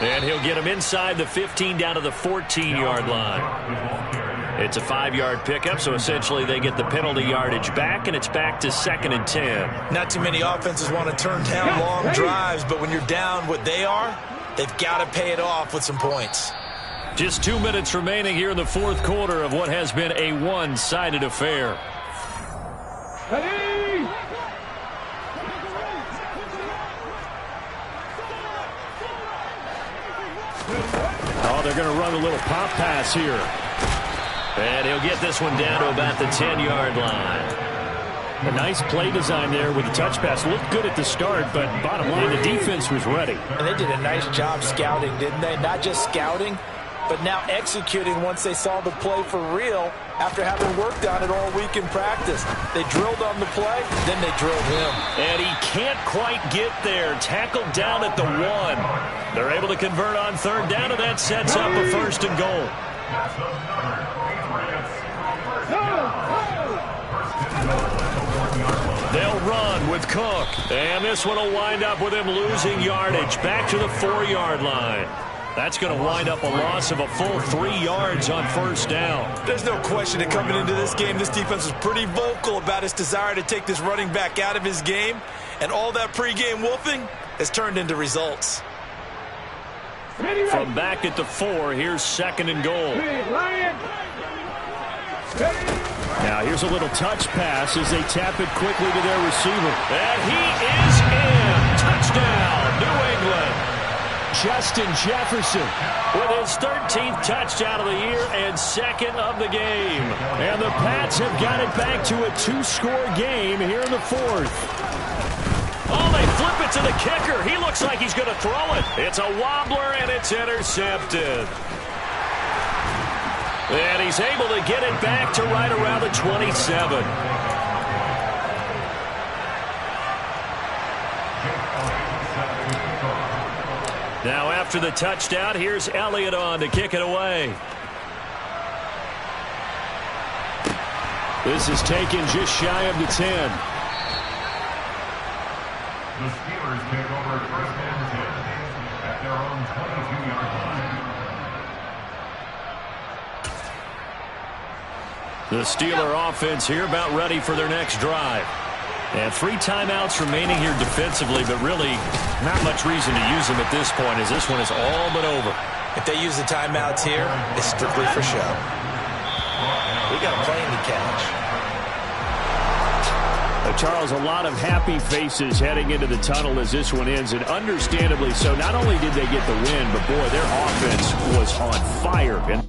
And he'll get him inside the 15 down to the 14-yard line. It's a 5-yard pickup, so essentially they get the penalty yardage back, and it's back to 2nd and 10. Not too many offenses want to turn down long drives, but when you're down what they are, they've got to pay it off with some points. Just 2 minutes remaining here in the 4th quarter of what has been a one-sided affair. Oh, they're going to run a little pop pass here. And he'll get this one down to about the 10-yard line. A nice play design there with the touch pass. Looked good at the start, but bottom line, the defense was ready. And they did a nice job scouting, didn't they? Not just scouting, but now executing once they saw the play for real after having worked on it all week in practice. They drilled on the play, then they drilled him. And he can't quite get there. Tackled down at the 1. They're able to convert on 3rd down, and that sets up a 1st and goal. They'll run with Cook. And this one will wind up with him losing yardage. Back to the 4-yard line. That's going to wind up a loss of a full 3 yards on 1st down. There's no question that coming into this game, this defense was pretty vocal about its desire to take this running back out of his game. And all that pregame wolfing has turned into results. From back at the 4, here's 2nd and goal. Now here's a little touch pass as they tap it quickly to their receiver. And he is in. Touchdown, New England. Justin Jefferson with his 13th touchdown of the year and 2nd of the game. And the Pats have got it back to a 2-score game here in the 4th. Oh, they flip it to the kicker. He looks like he's going to throw it. It's a wobbler, and it's intercepted. And he's able to get it back to right around the 27. Now after the touchdown, here's Elliott on to kick it away. This is taken just shy of the 10. The Steelers take over 1st and 10 at their own 22-yard line. The Steeler offense here about ready for their next drive. And 3 timeouts remaining here defensively, but really not much reason to use them at this point as this one is all but over. If they use the timeouts here, it's strictly for show. We got a plane to catch. Charles, a lot of happy faces heading into the tunnel as this one ends, and understandably so. Not only did they get the win, but boy, their offense was on fire. And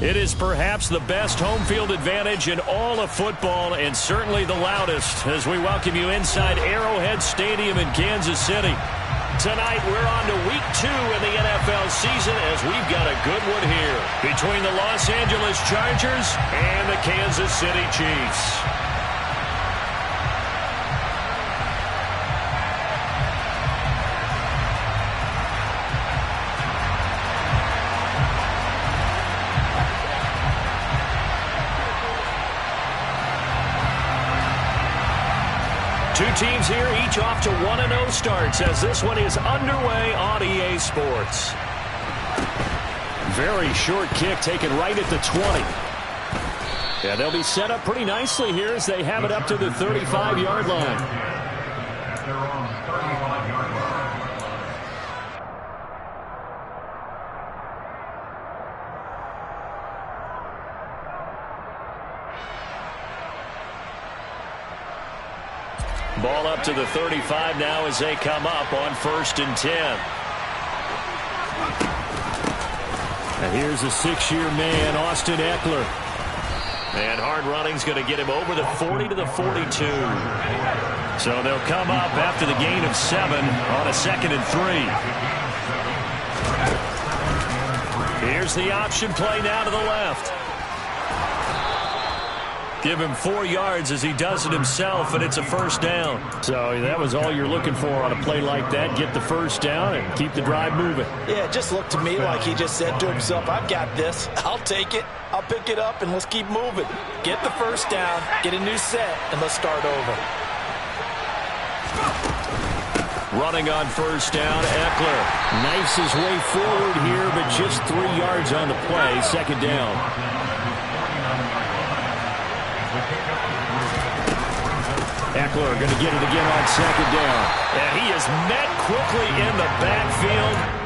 It is perhaps the best home field advantage in all of football, and certainly the loudest, as we welcome you inside Arrowhead Stadium in Kansas City. Tonight, we're on to Week 2 in the NFL season, as we've got a good one here between the Los Angeles Chargers and the Kansas City Chiefs. Two teams here, each off to 1-0 starts as this one is underway on EA Sports. Very short kick taken right at the 20. Yeah, they'll be set up pretty nicely here as they have it up to the 35-yard line. At their own 35-yard line. Ball up to the 35 now as they come up on 1st and 10. And here's a 6-year man, Austin Ekeler. And hard running's going to get him over the 40 to the 42. So they'll come up after the gain of 7 on a 2nd and 3. Here's the option play now to the left. Give him 4 yards as he does it himself, and it's a 1st down. So that was all you're looking for on a play like that. Get the 1st down and keep the drive moving. Yeah, it just looked to me like he just said to himself, I've got this. I'll take it. I'll pick it up, and let's keep moving. Get the 1st down, get a new set, and let's start over. Running on 1st down, Ekeler knifes his way forward here, but just 3 yards on the play. 2nd down. Ekeler going to get it again on 2nd down. And he is met quickly in the backfield.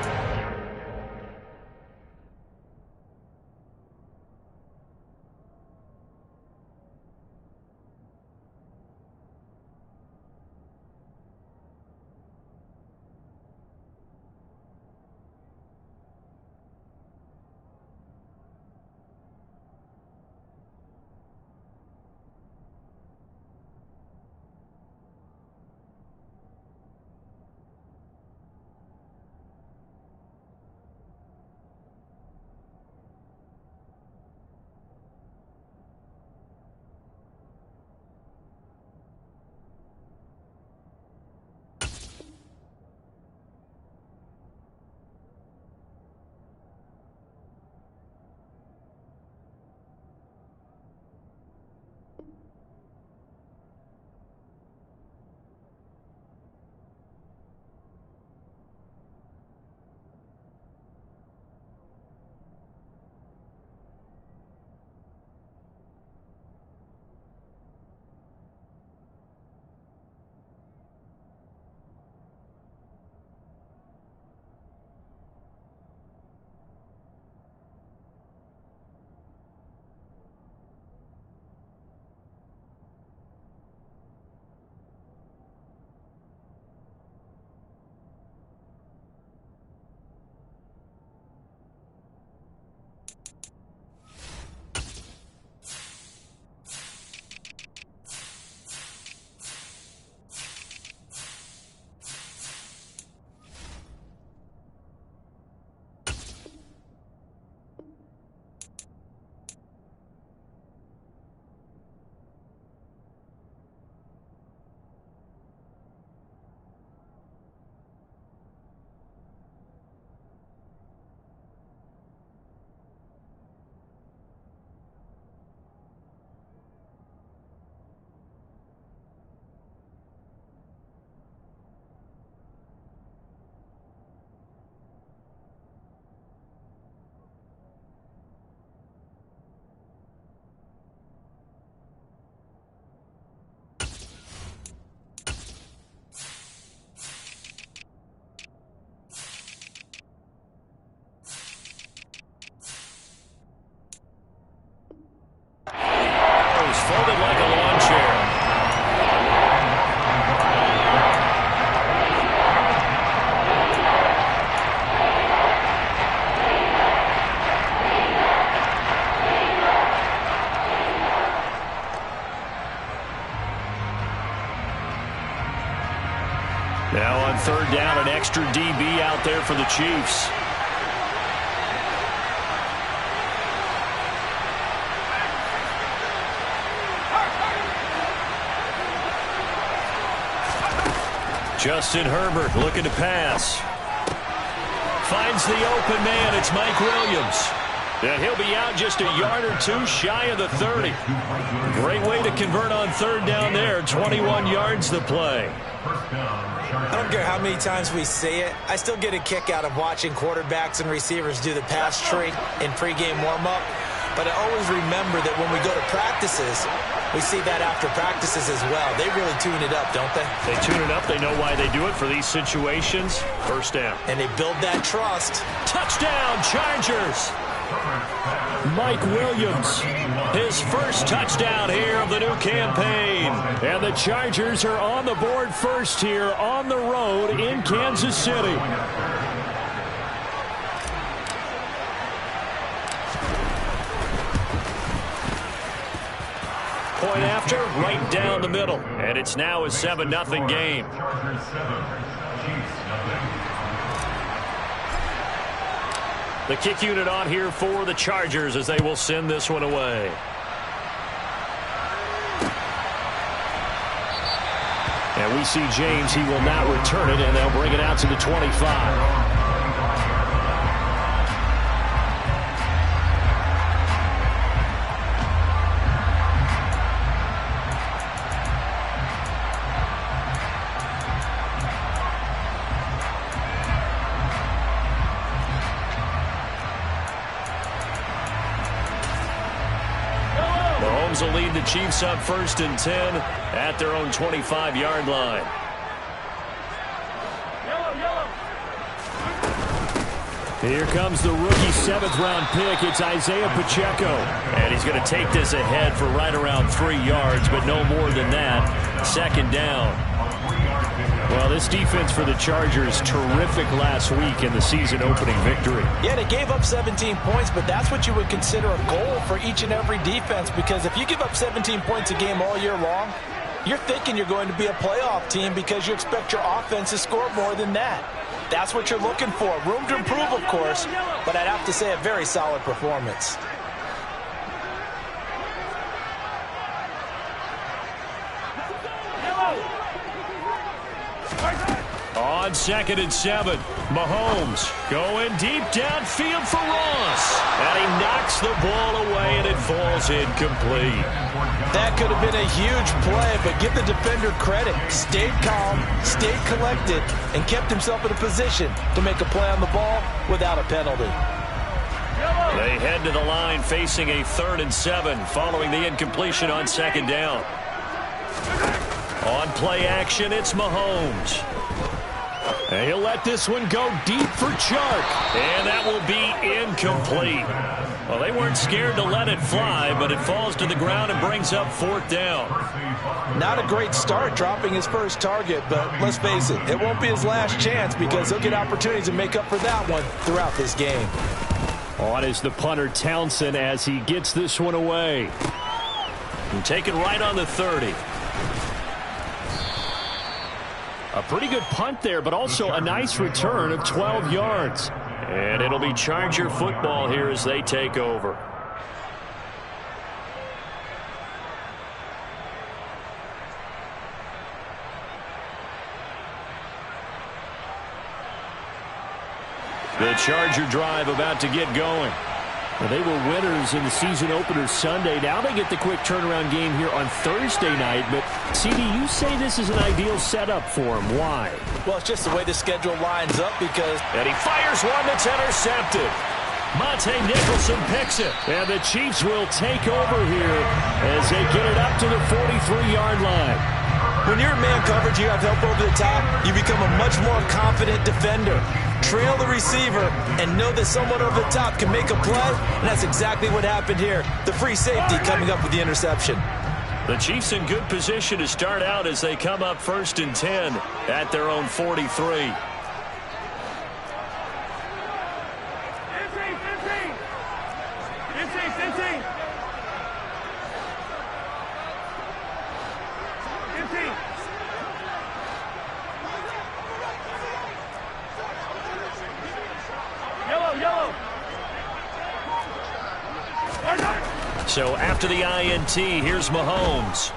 third down, an extra DB out there for the Chiefs. Justin Herbert looking to pass. Finds the open man. It's Mike Williams. And he'll be out just a yard or two shy of the 30. Great way to convert on third down there. 21 yards to play. I don't care how many times we say it. I still get a kick out of watching quarterbacks and receivers do the pass trade in pregame warm-up. But I always remember that when we go to practices, we see that after practices as well. They really tune it up, don't they? They tune it up. They know why they do it for these situations. First down. And they build that trust. Touchdown, Chargers. Mike Williams, his first touchdown here of the new campaign. And the Chargers are on the board first here on the road in Kansas City. Point after, right down the middle. And it's now a 7-0 game. The kick unit on here for the Chargers as they will send this one away. And we see James. He will not return it, and they'll bring it out to the 25. Will lead the Chiefs up 1st and 10 at their own 25-yard line. Here comes the rookie 7th-round pick. It's Isaiah Pacheco. And he's going to take this ahead for right around 3 yards, but no more than that. 2nd down. Well, this defense for the Chargers, terrific last week in the season-opening victory. Yeah, they gave up 17 points, but that's what you would consider a goal for each and every defense, because if you give up 17 points a game all year long, you're thinking you're going to be a playoff team because you expect your offense to score more than that. That's what you're looking for. Room to improve, of course, but I'd have to say a very solid performance. On 2nd and 7, Mahomes going deep downfield for Ross. And he knocks the ball away, and it falls incomplete. That could have been a huge play, but give the defender credit. Stayed calm, stayed collected, and kept himself in a position to make a play on the ball without a penalty. They head to the line facing a 3rd and 7 following the incompletion on 2nd down. On play action, it's Mahomes. And he'll let this one go deep for Chark. And that will be incomplete. Well, they weren't scared to let it fly, but it falls to the ground and brings up 4th down. Not a great start dropping his first target, but let's face it, it won't be his last chance because he'll get opportunities to make up for that one throughout this game. On is the punter Townsend as he gets this one away. And taken right on the 30. A pretty good punt there, but also a nice return of 12 yards. And it'll be Charger football here as they take over. The Charger drive about to get going. Well, they were winners in the season opener Sunday. Now they get the quick turnaround game here on Thursday night. But, CD, you say this is an ideal setup for them. Why? Well, it's just the way the schedule lines up because... And he fires one that's intercepted. Monte Nicholson picks it. And the Chiefs will take over here as they get it up to the 43-yard line. When you're in man coverage, you have help over the top, you become a much more confident defender. Trail the receiver and know that someone over the top can make a play, and that's exactly what happened here. The free safety coming up with the interception. The Chiefs in good position to start out as they come up 1st and 10 at their own 43. So after the INT, here's Mahomes.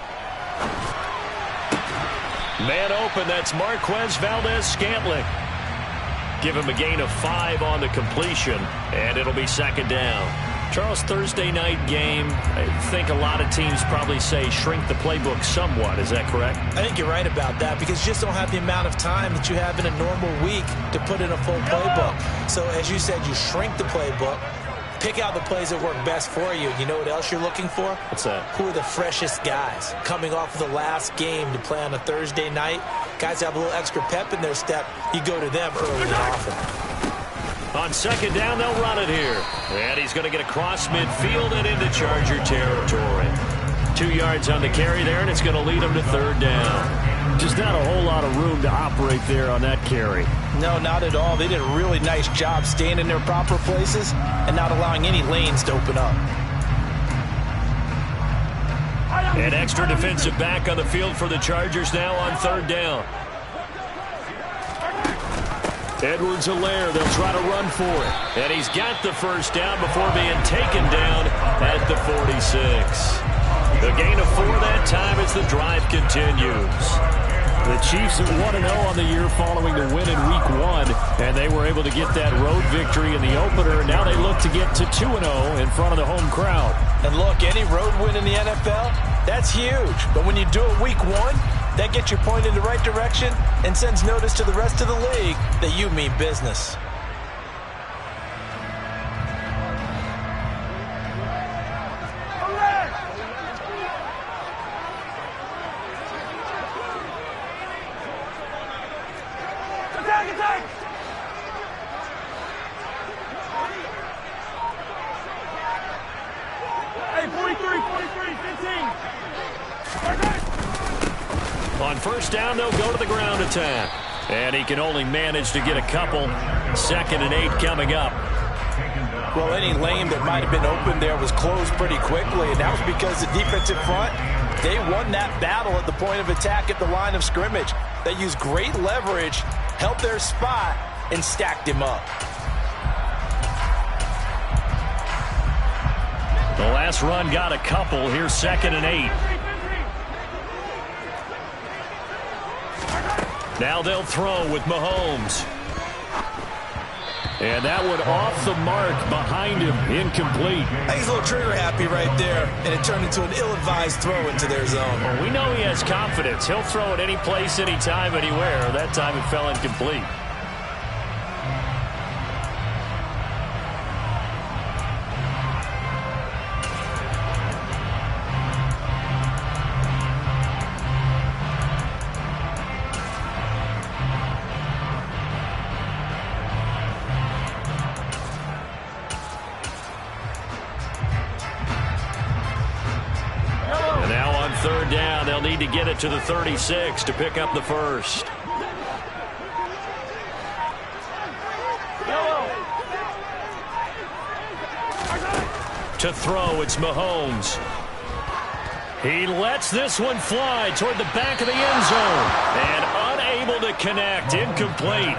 Man open, that's Marquez Valdes-Scantling. Give him a gain of 5 on the completion, and it'll be second down. Charles, Thursday night game, I think a lot of teams probably say shrink the playbook somewhat. Is that correct? I think you're right about that because you just don't have the amount of time that you have in a normal week to put in a full playbook. So as you said, you shrink the playbook, pick out the plays that work best for you. You know what else you're looking for? What's that? Who are the freshest guys coming off of the last game to play on a Thursday night? Guys have a little extra pep in their step. You go to them early and often. On second down, they'll run it here. And he's going to get across midfield and into Charger territory. 2 yards on the carry there, and it's going to lead him to third down. Just not a whole lot of room to operate there on that carry. No, not at all. They did a really nice job staying in their proper places and not allowing any lanes to open up. An extra defensive back on the field for the Chargers now on third down. Edwards-Helaire, they'll try to run for it. And he's got the first down before being taken down at the 46. The gain of 4 that time as the drive continues. The Chiefs are 1-0 on the year following the win in Week 1, and they were able to get that road victory in the opener, and now they look to get to 2-0 in front of the home crowd. And look, any road win in the NFL, that's huge. But when you do it Week 1, that gets you pointed in the right direction and sends notice to the rest of the league that you mean business. On first down, they'll go to the ground attack. And he can only manage to get a couple. 2nd and 8 coming up. Well, any lane that might have been open there was closed pretty quickly, and that was because the defensive front, they won that battle at the point of attack at the line of scrimmage. They used great leverage, held their spot, and stacked him up. The last run got a couple. Here's 2nd and 8. Now they'll throw with Mahomes. And that one off the mark behind him, incomplete. I think he's a little trigger happy right there, and it turned into an ill-advised throw into their zone. Well, we know he has confidence. He'll throw it any place, anytime, anywhere. That time it fell incomplete. Third down, they'll need to get it to the 36 to pick up the first. To throw, it's Mahomes. He lets this one fly toward the back of the end zone. And unable to connect, incomplete.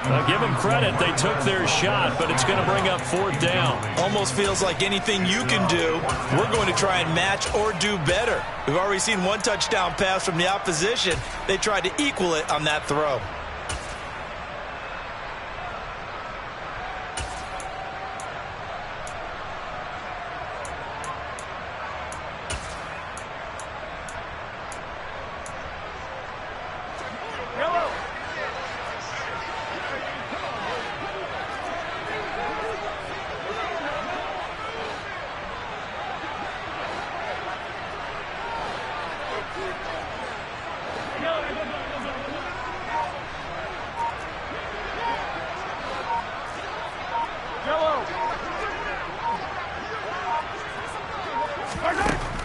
I'll give them credit, they took their shot, but it's going to bring up 4th down. Almost feels like anything you can do, we're going to try and match or do better. We've already seen one touchdown pass from the opposition. They tried to equal it on that throw.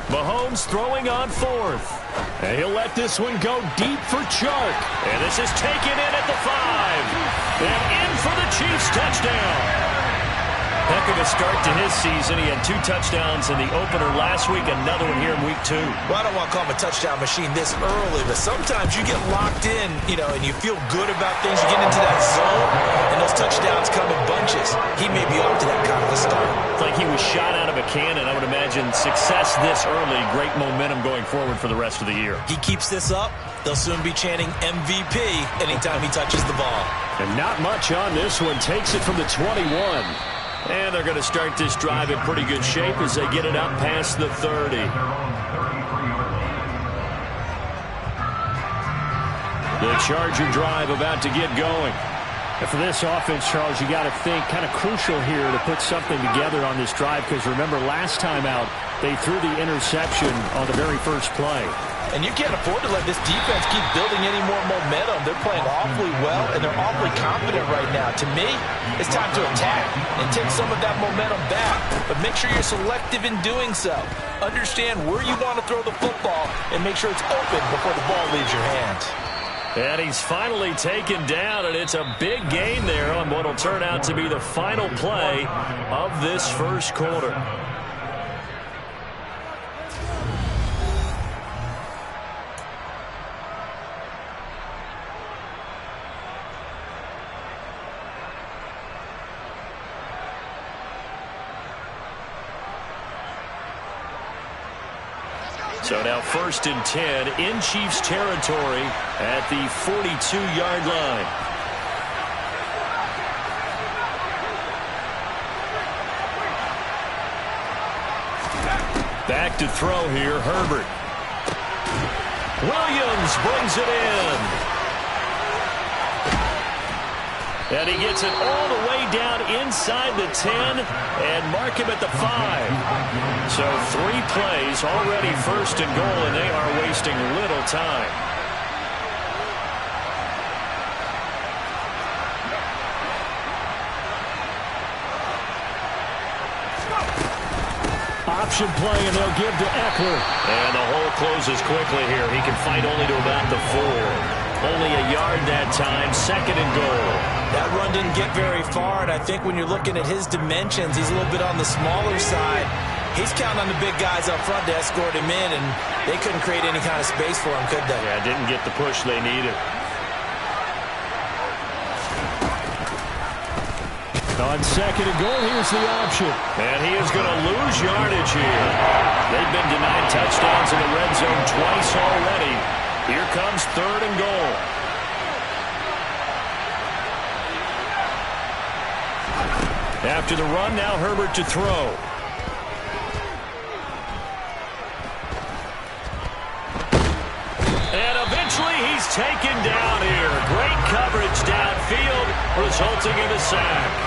Mahomes throwing on 4th. And he'll let this one go deep for Chark. And this is taken in at the 5. And in for the Chiefs touchdown. Heck of a start to his season. He had 2 touchdowns in the opener last week, another one here in Week 2. Well, I don't want to call him a touchdown machine this early, but sometimes you get locked in, and you feel good about things. You get into that zone, and those touchdowns come in bunches. He may be off to that kind of a start. It's like he was shot out of a cannon. I would imagine success this early, great momentum going forward for the rest of the year. He keeps this up, they'll soon be chanting MVP anytime he touches the ball. And not much on this one. Takes it from the 21. And they're going to start this drive in pretty good shape as they get it up past the 30. The Charger drive about to get going. And for this offense, Charles, you got to think kind of crucial here to put something together on this drive, because remember last time out they threw the interception on the very first play. And you can't afford to let this defense keep building any more momentum. They're playing awfully well, and they're awfully confident right now. To me, it's time to attack and take some of that momentum back. But make sure you're selective in doing so. Understand where you want to throw the football and make sure it's open before the ball leaves your hands. And he's finally taken down, and it's a big gain there on what will turn out to be the final play of this first quarter. So now 1st and 10 in Chiefs territory at the 42-yard line. Back to throw here, Herbert. Williams brings it in. And he gets it all the way down inside the 10 and mark him at the 5. So 3 plays, already 1st and goal, and they are wasting little time. Option play, and they'll give to Eckler. And the hole closes quickly here. He can fight only to about the 4. Only a yard that time, 2nd and goal. That run didn't get very far, and I think when you're looking at his dimensions, he's a little bit on the smaller side. He's counting on the big guys up front to escort him in, and they couldn't create any kind of space for him, could they? Yeah, didn't get the push they needed. On 2nd and goal, here's the option. And he is going to lose yardage here. They've been denied touchdowns in the red zone twice already. Here comes 3rd and goal. After the run, now Herbert to throw. And eventually he's taken down here. Great coverage downfield, resulting in a sack.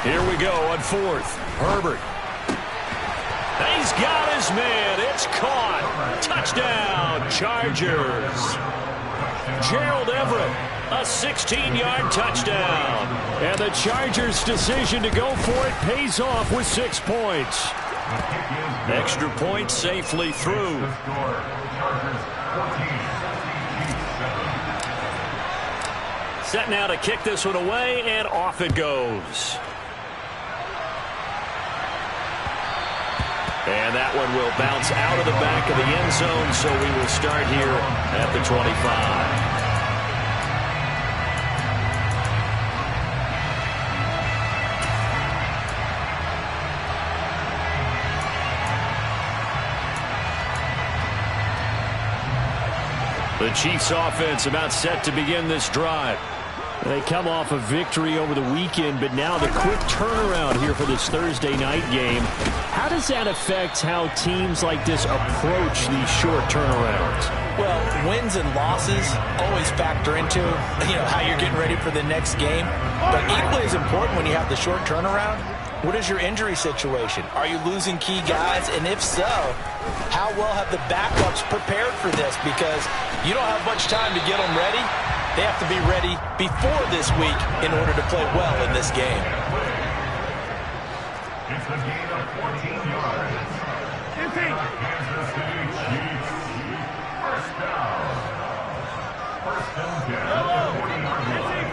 Here we go on 4th. Herbert. He's got his man. It's caught. Touchdown, Chargers. Gerald Everett, a 16-yard touchdown. And the Chargers' decision to go for it pays off with 6 points. Extra point safely through. Set now to kick this one away, and off it goes. And that one will bounce out of the back of the end zone, so we will start here at the 25. The Chiefs offense about set to begin this drive. They come off a victory over the weekend, but now the quick turnaround here for this Thursday night game. How does that affect how teams like this approach these short turnarounds? Well, wins and losses always factor into, how you're getting ready for the next game. But equally as important when you have the short turnaround, what is your injury situation? Are you losing key guys? And if so, how well have the backups prepared for this? Because you don't have much time to get them ready. They have to be ready before this week in order to play well in this game. It's a gain of 14 yards. Kansas City Chiefs. First down. First down, 40-yard line.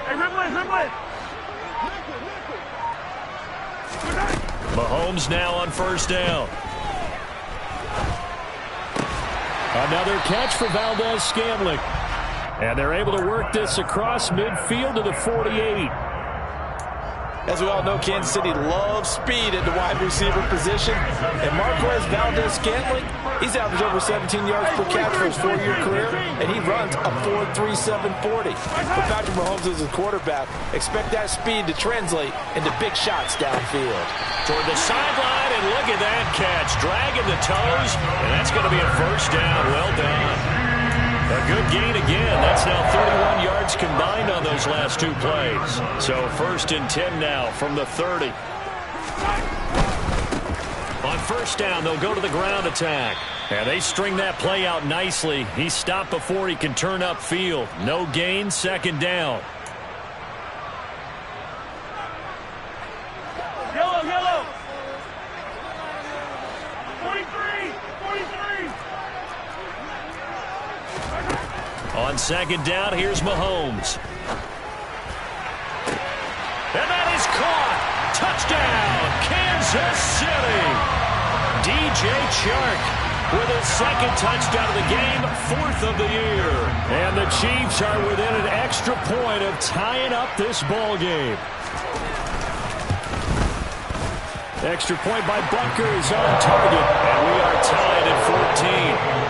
Hey, Rimley! Mahomes now on first down. Another catch for Valdez-Scantling. And they're able to work this across midfield to the 48. As we all know, Kansas City loves speed at the wide receiver position. And Marquez Valdez-Scantling, he's averaged over 17 yards per catch for his 4-year career, and he runs a 4.37 40. For Patrick Mahomes as a quarterback, expect that speed to translate into big shots downfield. Toward the sideline, and look at that catch. Dragging the toes, and that's going to be a first down. Well done. A good gain again. That's now 31 yards combined on those last two plays. So 1st and 10 now from the 30. On first down, they'll go to the ground attack. And they string that play out nicely. He's stopped before he can turn upfield. No gain, 2nd down. Yellow. 43. On 2nd down, here's Mahomes. And that is caught. Touchdown, Kansas City. DJ Chark with his 2nd touchdown of the game, 4th of the year. And the Chiefs are within an extra point of tying up this ball game. Extra point by Butker is on target, and we are tied at 14.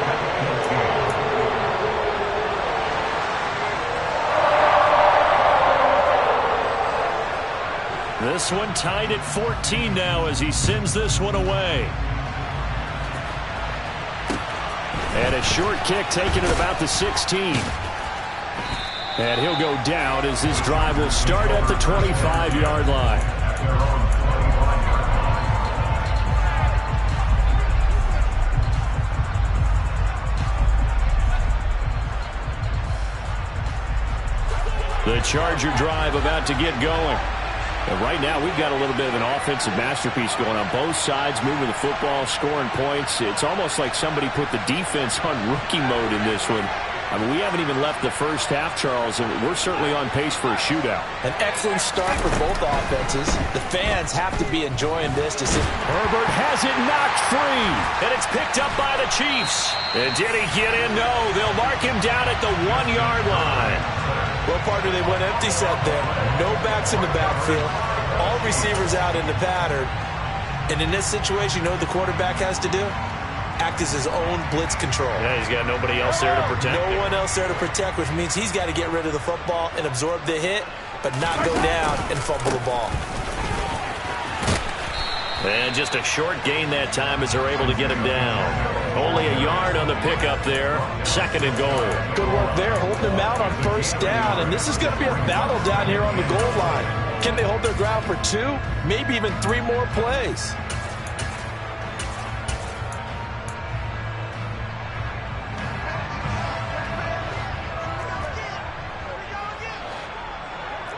This one tied at 14 now as he sends this one away. And a short kick taken at about the 16. And he'll go down as this drive will start at the 25-yard line. The Charger drive about to get going. And right now, we've got a little bit of an offensive masterpiece going on both sides, moving the football, scoring points. It's almost like somebody put the defense on rookie mode in this one. I mean, we haven't even left the first half, Charles, and we're certainly on pace for a shootout. An excellent start for both offenses. The fans have to be enjoying this to see. Herbert has it knocked free, and it's picked up by the Chiefs. And did he get in? No, they'll mark him down at the 1-yard line. Well, partner, they went empty set there. No backs in the backfield. All receivers out in the pattern. And in this situation, you know what the quarterback has to do? Act as his own blitz control. Yeah, he's got nobody else there to protect him. No one else there to protect, which means he's got to get rid of the football and absorb the hit, but not go down and fumble the ball. And just a short gain that time as they're able to get him down. Only a yard on the pickup there. 2nd and goal. Good work there, holding him out on first down. And this is going to be a battle down here on the goal line. Can they hold their ground for 2, maybe even 3 more plays?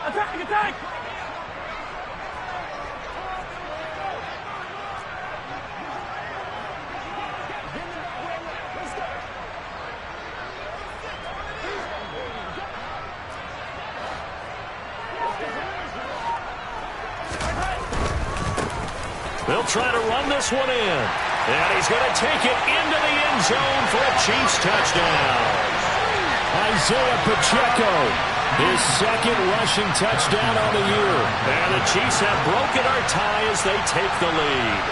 Attack! They'll try to run this one in. And he's going to take it into the end zone for a Chiefs touchdown. Isaiah Pacheco, his 2nd rushing touchdown on the year. And the Chiefs have broken our tie as they take the lead.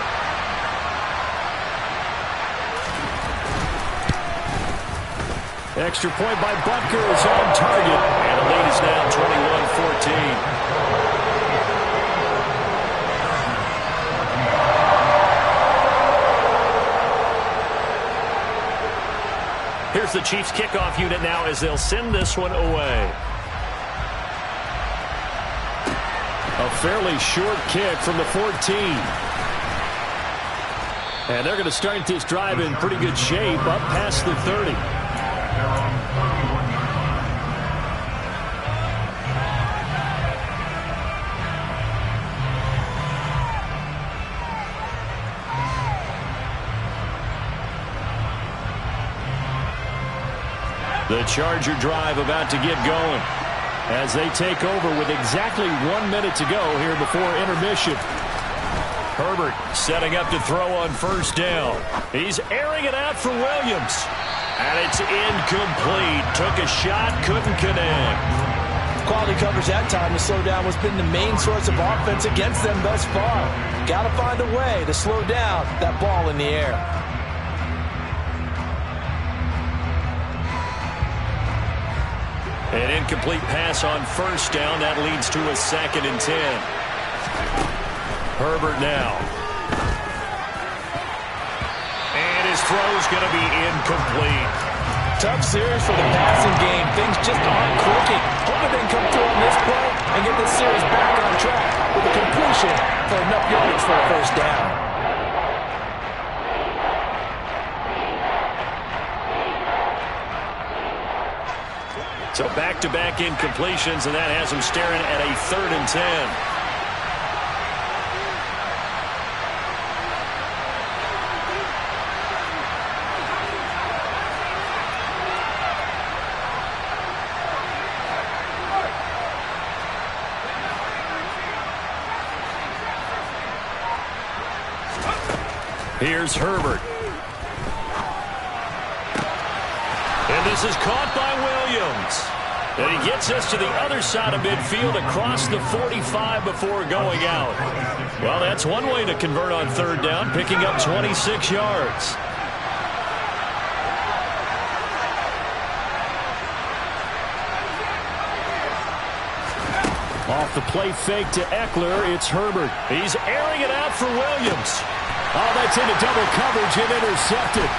Extra point by Butker is on target. And the lead is now 21-14. Here's the Chiefs kickoff unit now as they'll send this one away. A fairly short kick from the 14. And they're going to start this drive in pretty good shape up past the 30. The Charger drive about to get going as they take over with exactly 1 minute to go here before intermission. Herbert setting up to throw on first down. He's airing it out for Williams. And it's incomplete. Took a shot, couldn't connect. Quality coverage that time. The slowdown has been the main source of offense against them thus far. Got to find a way to slow down that ball in the air. An incomplete pass on first down. That leads to a 2nd and 10. Herbert now. And his throw's going to be incomplete. Tough series for the passing game. Things just aren't clicking. Hoping they can come through on this play and get this series back on track with a completion for enough yards for a first down. So back-to-back incompletions, and that has him staring at a 3rd and 10. Here's Herbert. And this is caught by Williams. And he gets us to the other side of midfield across the 45 before going out. Well, that's one way to convert on 3rd down, picking up 26 yards. Off the play fake to Eckler, it's Herbert. He's airing it out for Williams. Oh, that's into double coverage and intercepted.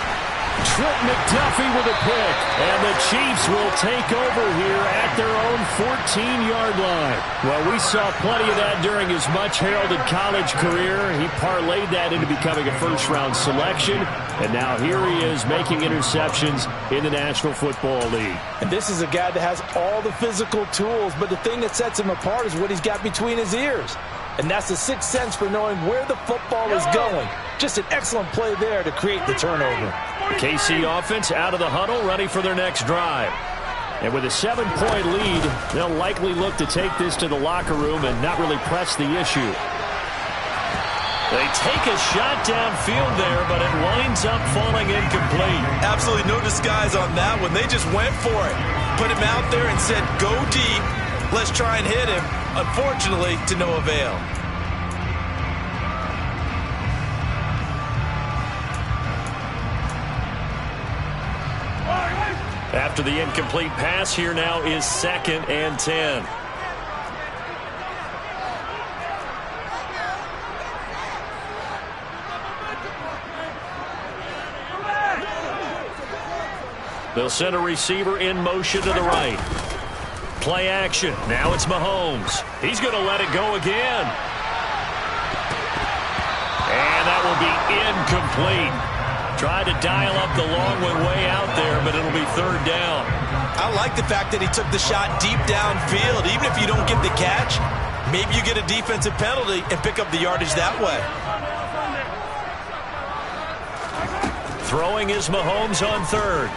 Trent McDuffie with a pick. And the Chiefs will take over here at their own 14-yard line. Well, we saw plenty of that during his much-heralded college career. He parlayed that into becoming a first-round selection. And now here he is making interceptions in the National Football League. And this is a guy that has all the physical tools, but the thing that sets him apart is what he's got between his ears. And that's the sixth sense for knowing where the football is going. Just an excellent play there to create the turnover. KC offense out of the huddle, ready for their next drive. And with a 7-point lead, they'll likely look to take this to the locker room and not really press the issue. They take a shot downfield there, but it winds up falling incomplete. Absolutely no disguise on that one. They just went for it. Put him out there and said, go deep. Let's try and hit him. Unfortunately, to no avail. After the incomplete pass, here now is 2nd and 10. They'll send a receiver in motion to the right. Play action. Now it's Mahomes. He's going to let it go again. And that will be incomplete. Tried to dial up the long one way out there, but it'll be 3rd down. I like the fact that he took the shot deep downfield. Even if you don't get the catch, maybe you get a defensive penalty and pick up the yardage that way. Throwing is Mahomes on 3rd.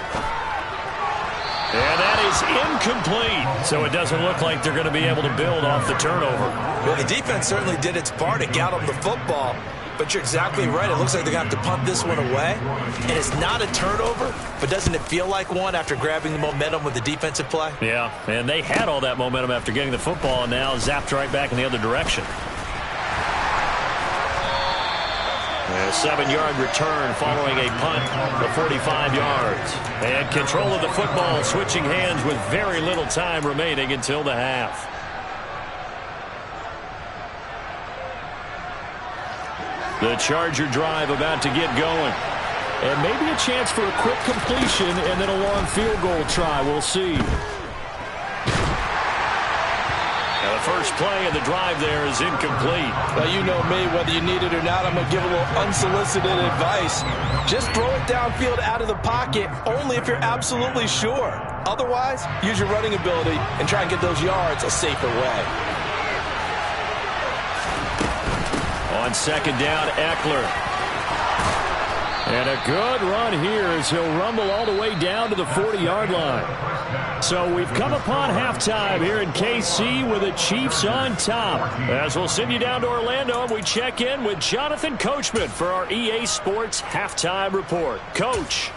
And that is incomplete. So it doesn't look like they're going to be able to build off the turnover. Well, the defense certainly did its part to get them the football. But you're exactly right. It looks like they're going to have to punt this one away. And it's not a turnover, but doesn't it feel like one after grabbing the momentum with the defensive play? Yeah, and they had all that momentum after getting the football and now zapped right back in the other direction. A 7-yard return following a punt of 45 yards. And control of the football switching hands with very little time remaining until the half. The Charger drive about to get going. And maybe a chance for a quick completion and then a long field goal try. We'll see. Now the first play of the drive there is incomplete. Well, you know me, whether you need it or not, I'm going to give a little unsolicited advice. Just throw it downfield out of the pocket, only if you're absolutely sure. Otherwise, use your running ability and try and get those yards a safer way. On 2nd down, Eckler. And a good run here as he'll rumble all the way down to the 40-yard line. So we've come upon halftime here in KC with the Chiefs on top. As we'll send you down to Orlando, and we check in with Jonathan Coachman for our EA Sports Halftime Report. Coach.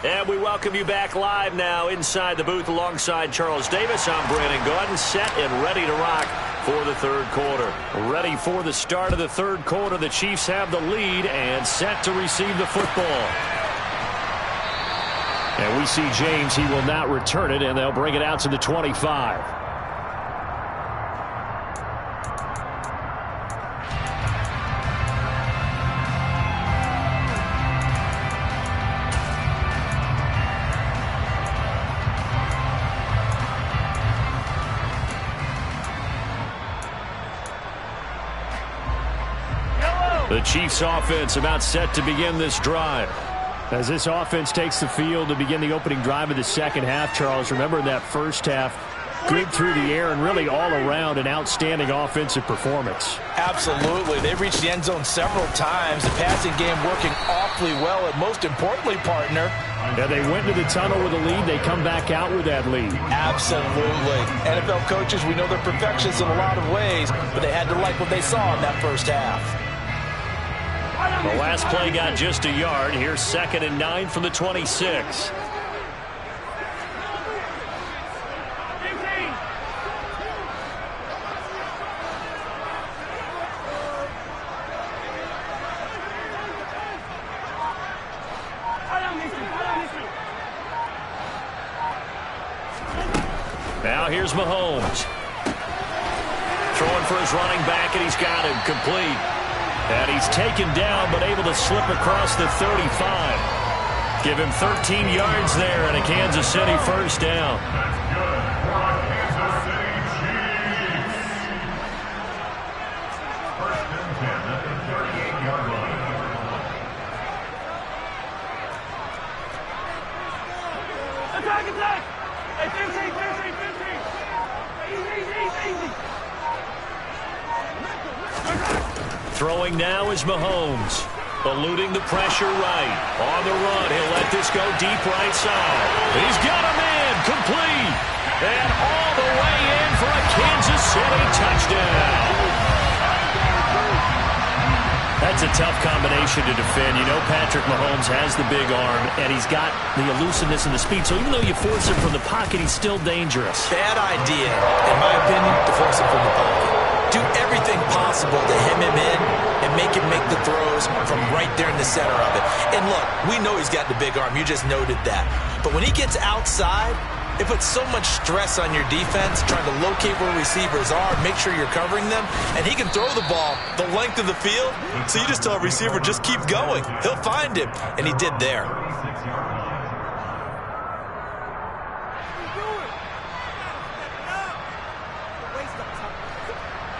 And we welcome you back live now inside the booth alongside Charles Davis. I'm Brandon Gaudin, set and ready to rock for the third quarter. Ready for the start of the third quarter. The Chiefs have the lead and set to receive the football. And we see James. He will not return it, and they'll bring it out to the 25. The Chiefs offense about set to begin this drive. As this offense takes the field to begin the opening drive of the second half, Charles, remember that first half, good through the air and really all around an outstanding offensive performance. Absolutely. They've reached the end zone several times. The passing game working awfully well, and most importantly, partner, yeah, they went to the tunnel with a lead. They come back out with that lead. Absolutely. NFL coaches, we know they're perfectionists in a lot of ways, but they had to like what they saw in that first half. The last play got just a yard. Here's 2nd and 9 from the 26. Now here's Mahomes. Throwing for his running back, and he's got him complete. And he's taken down, but able to slip across the 35. Give him 13 yards there and a Kansas City first down. That's good for our Kansas City Chiefs. 1st and 10 at the 38-yard line. Attack, attack! Hey, 15, 15, 15! Easy. Throwing now is Mahomes. Eluding the pressure right. On the run, he'll let this go deep right side. He's got a man complete. And all the way in for a Kansas City touchdown. That's a tough combination to defend. You know Patrick Mahomes has the big arm, and he's got the elusiveness and the speed. So even though you force him from the pocket, he's still dangerous. Bad idea, in my opinion, to force him from the pocket. Do everything possible to hem him in and make him make the throws from right there in the center of it. And look, we know he's got the big arm. You just noted that. But when he gets outside, it puts so much stress on your defense trying to locate where receivers are, make sure you're covering them, and he can throw the ball the length of the field, so you just tell a receiver, just keep going. He'll find him, and he did there.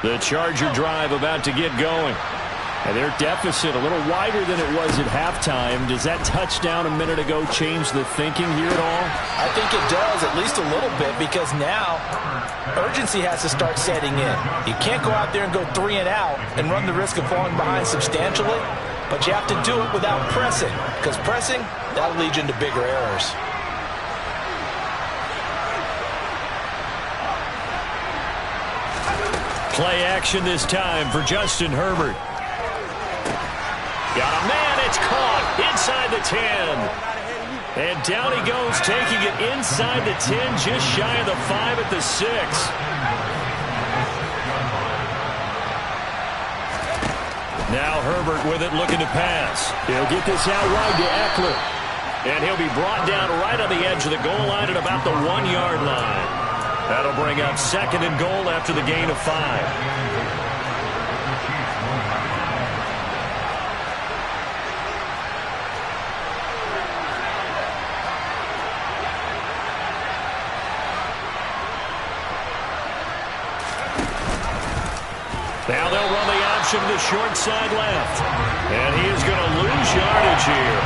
The Charger drive about to get going. And their deficit a little wider than it was at halftime. Does that touchdown a minute ago change the thinking here at all? I think it does, at least a little bit, because now urgency has to start setting in. You can't go out there and go 3 and out and run the risk of falling behind substantially, but you have to do it without pressing, because pressing, that'll lead you into bigger errors. Play action this time for Justin Herbert. Got a man, it's caught inside the 10. And down he goes, taking it inside the 10, just shy of the 5 at the 6. Now Herbert with it, looking to pass. He'll get this out wide to Eckler. And he'll be brought down right on the edge of the goal line at about the 1-yard line. That'll bring up 2nd and goal after the gain of 5. Now they'll run the option to the short side left. And he is going to lose yardage here.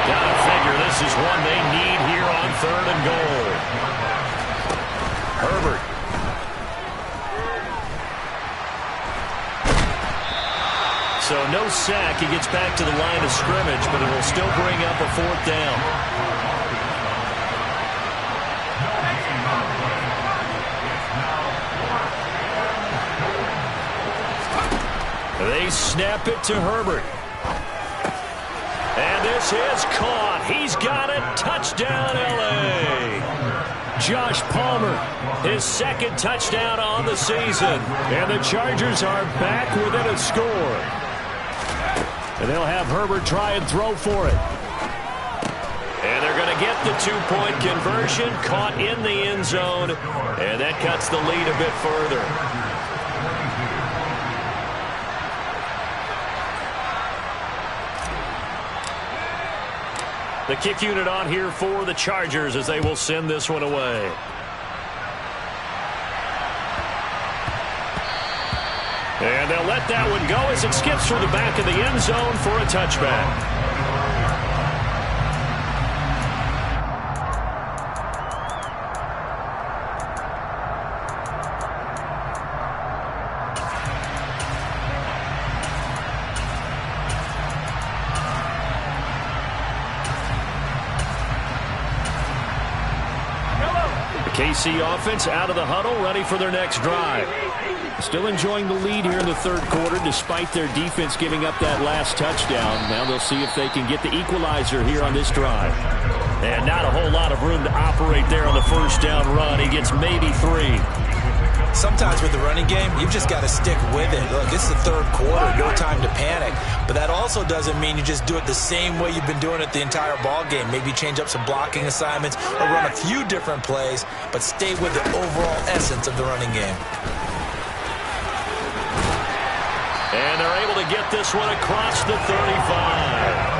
Gotta figure this is one they need here on 3rd and goal. Herbert. So no sack. He gets back to the line of scrimmage, but it will still bring up a 4th down. They snap it to Herbert. And this is caught. He's got it. Touchdown, L.A. Josh Palmer, his 2nd touchdown on the season. And the Chargers are back within a score. And they'll have Herbert try and throw for it. And they're going to get the 2-point conversion, caught in the end zone. And that cuts the lead a bit further. The kick unit on here for the Chargers as they will send this one away. And they'll let that one go as it skips through the back of the end zone for a touchback. KC offense out of the huddle, ready for their next drive. Still enjoying the lead here in the 3rd quarter, despite their defense giving up that last touchdown. Now they'll see if they can get the equalizer here on this drive. And not a whole lot of room to operate there on the 1st down run. He gets maybe 3. Sometimes with the running game, you've just got to stick with it. Look, it's the 3rd quarter, no time to panic. But that also doesn't mean you just do it the same way you've been doing it the entire ball game. Maybe change up some blocking assignments or run a few different plays, but stay with the overall essence of the running game. And they're able to get this one across the 35.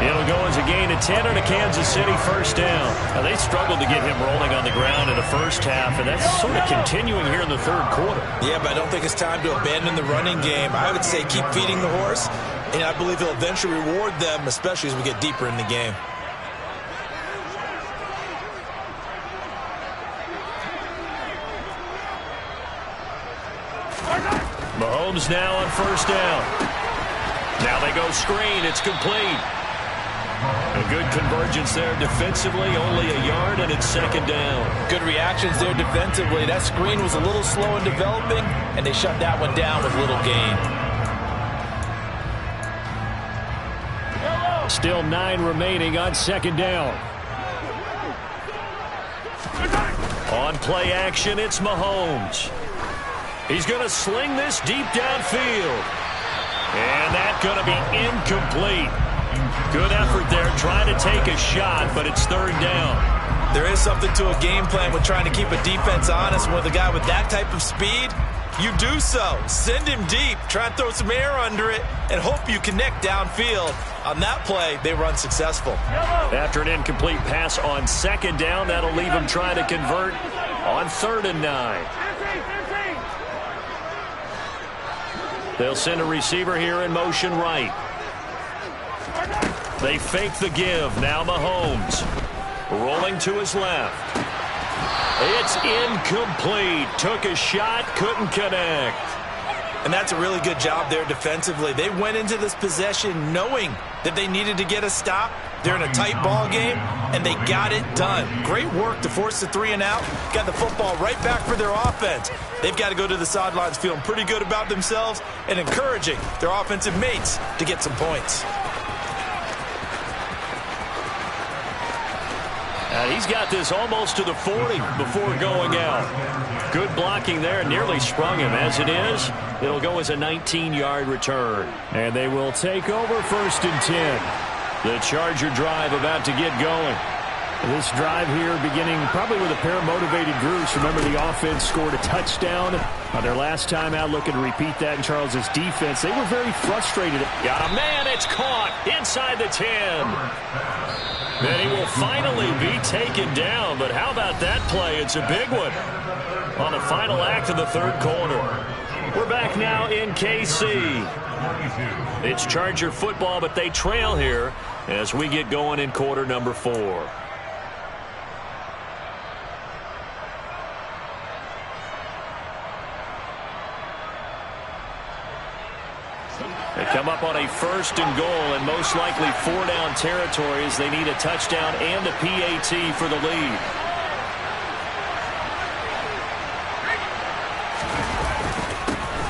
It'll go as a gain of 10 and a Kansas City 1st down. Now, they struggled to get him rolling on the ground in the 1st half, and that's sort of continuing here in the 3rd quarter. Yeah, but I don't think it's time to abandon the running game. I would say keep feeding the horse, and I believe he'll eventually reward them, especially as we get deeper in the game. Mahomes now on 1st down. Now they go screen. It's complete. A good convergence there defensively, only a yard, and it's 2nd down. Good reactions there defensively. That screen was a little slow in developing, and they shut that one down with little gain. Still 9 remaining on 2nd down. On play action, it's Mahomes. He's going to sling this deep downfield. And that's going to be incomplete. Good effort there trying to take a shot, but it's 3rd down. There is something to a game plan with trying to keep a defense honest. With a guy with that type of speed, you do so. Send him deep, try and throw some air under it, and hope you connect downfield. On that play, they were unsuccessful. After an incomplete pass on 2nd down, that'll leave him trying to convert on 3rd and 9. They'll send a receiver here in motion right. They fake the give. Now Mahomes rolling to his left. It's incomplete. Took a shot, couldn't connect. And that's a really good job there defensively. They went into this possession knowing that they needed to get a stop. They're in a tight ball game, and they got it done. Great work to force the 3 and out. Got the football right back for their offense. They've got to go to the sidelines feeling pretty good about themselves and encouraging their offensive mates to get some points. And he's got this almost to the 40 before going out. Good blocking there, nearly sprung him. As it is, it'll go as a 19-yard return. And they will take over 1st and 10. The Charger drive about to get going. This drive here beginning probably with a pair of motivated groups. Remember, the offense scored a touchdown on their last time out. Looking to repeat that in Charles's defense. They were very frustrated. Got a man. It's caught inside the 10. And he will finally be taken down. But how about that play? It's a big one on the final act of the 3rd quarter. We're back now in KC. It's Charger football, but they trail here as we get going in quarter number 4. They come up on a 1st and goal, and most likely 4-down territory as they need a touchdown and a PAT for the lead.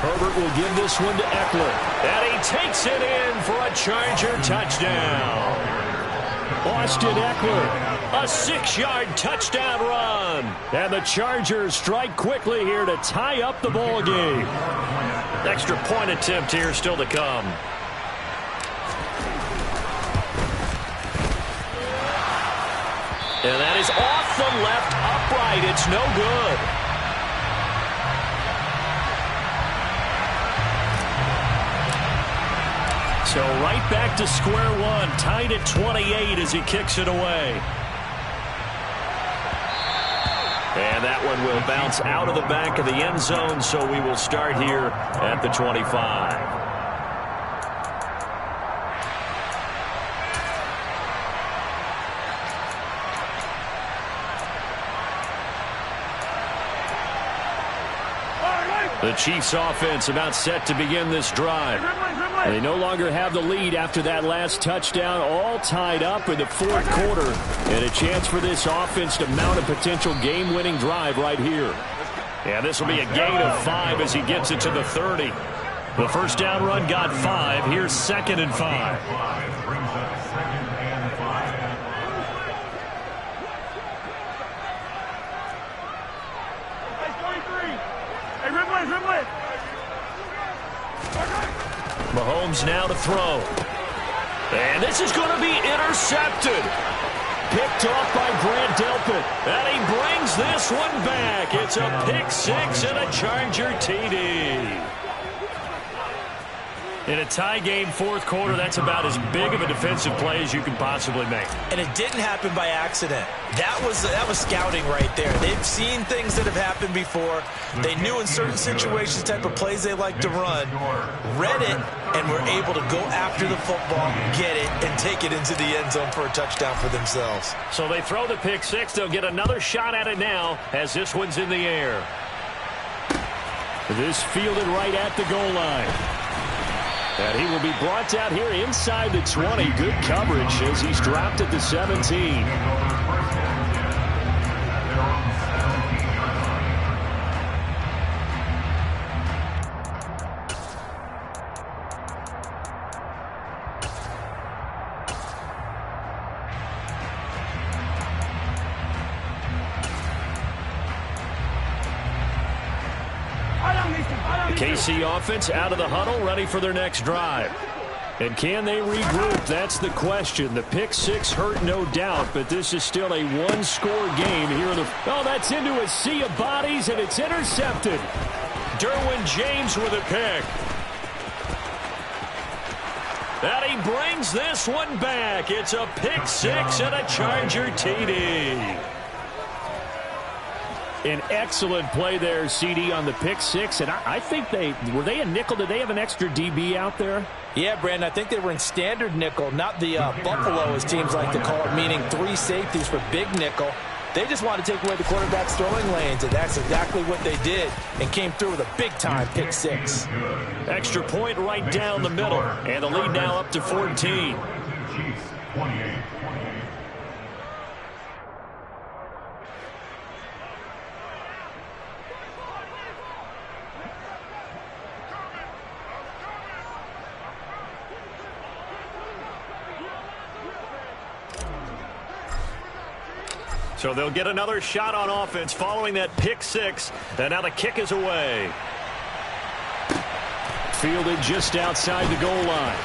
Herbert will give this one to Eckler. And he takes it in for a Charger touchdown. Austin Eckler, a 6-yard touchdown run. And the Chargers strike quickly here to tie up the ball game. Extra point attempt here still to come. And that is off the left upright. It's no good. So right back to square one, tied at 28 as he kicks it away. And that one will bounce out of the back of the end zone, so we will start here at the 25. The Chiefs offense about set to begin this drive. They no longer have the lead after that last touchdown, all tied up in the 4th quarter. And a chance for this offense to mount a potential game-winning drive right here. And this will be a gain of 5 as he gets it to the 30. The first down run got 5. Here's 2nd and 5. Mahomes now to throw. And this is going to be intercepted. Picked off by Grant Delpit. And he brings this one back. It's a pick 6 and a Charger TD. In a tie game 4th quarter, that's about as big of a defensive play as you can possibly make. And it didn't happen by accident. That was scouting right there. They've seen things that have happened before. They knew in certain situations type of plays they like to run, read it, and were able to go after the football, get it, and take it into the end zone for a touchdown for themselves. So they throw the pick 6. They'll get another shot at it now as this one's in the air. This fielded right at the goal line. And he will be brought down here inside the 20. Good coverage as he's dropped at the 17. KC offense out of the huddle, ready for their next drive. And can they regroup? That's the question. The pick 6 hurt, no doubt, but this is still a one-score game here. Oh, that's into a sea of bodies, and it's intercepted. Derwin James with a pick. And he brings this one back. It's a pick 6 and a Charger TD. An excellent play there, CD, on the pick 6. And I think were they a nickel? Did they have an extra DB out there? Yeah, Brandon, I think they were in standard nickel, not the Buffalo, as teams like to call it, meaning 3 safeties for big nickel. They just want to take away the quarterback's throwing lanes, and that's exactly what they did and came through with a big-time pick 6. Extra point right down the middle, and the lead now up to 14. So they'll get another shot on offense following that pick 6. And now the kick is away. Fielded just outside the goal line.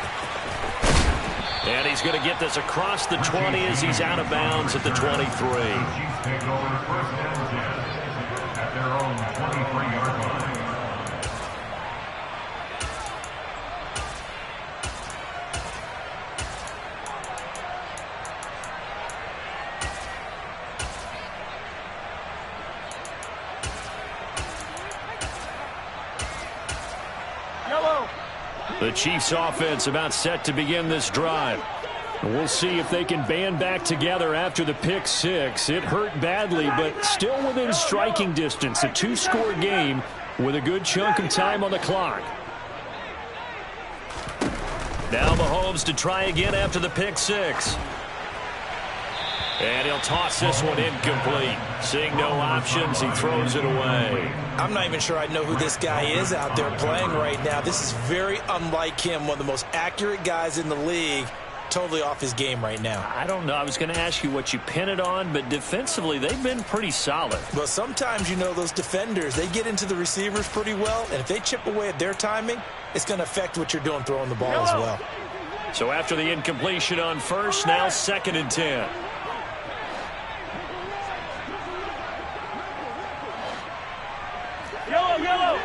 And he's going to get this across the 20 as he's out of bounds at the 23. Chiefs take over first and 10 at their own 23-yard line. The Chiefs offense about set to begin this drive. We'll see if they can band back together after the pick 6. It hurt badly, but still within striking distance. A 2-score game with a good chunk of time on the clock. Now Mahomes to try again after the pick six. And he'll toss this one incomplete. Seeing no options, he throws it away. I'm not even sure I know who this guy is out there playing right now. This is very unlike him, one of the most accurate guys in the league. Totally off his game right now. I don't know. I was going to ask you what you pin it on, but defensively, they've been pretty solid. Well, sometimes, you know, those defenders, they get into the receivers pretty well, and if they chip away at their timing, it's going to affect what you're doing throwing the ball as well. So after the incompletion on first, now 2nd and 10. Yellow.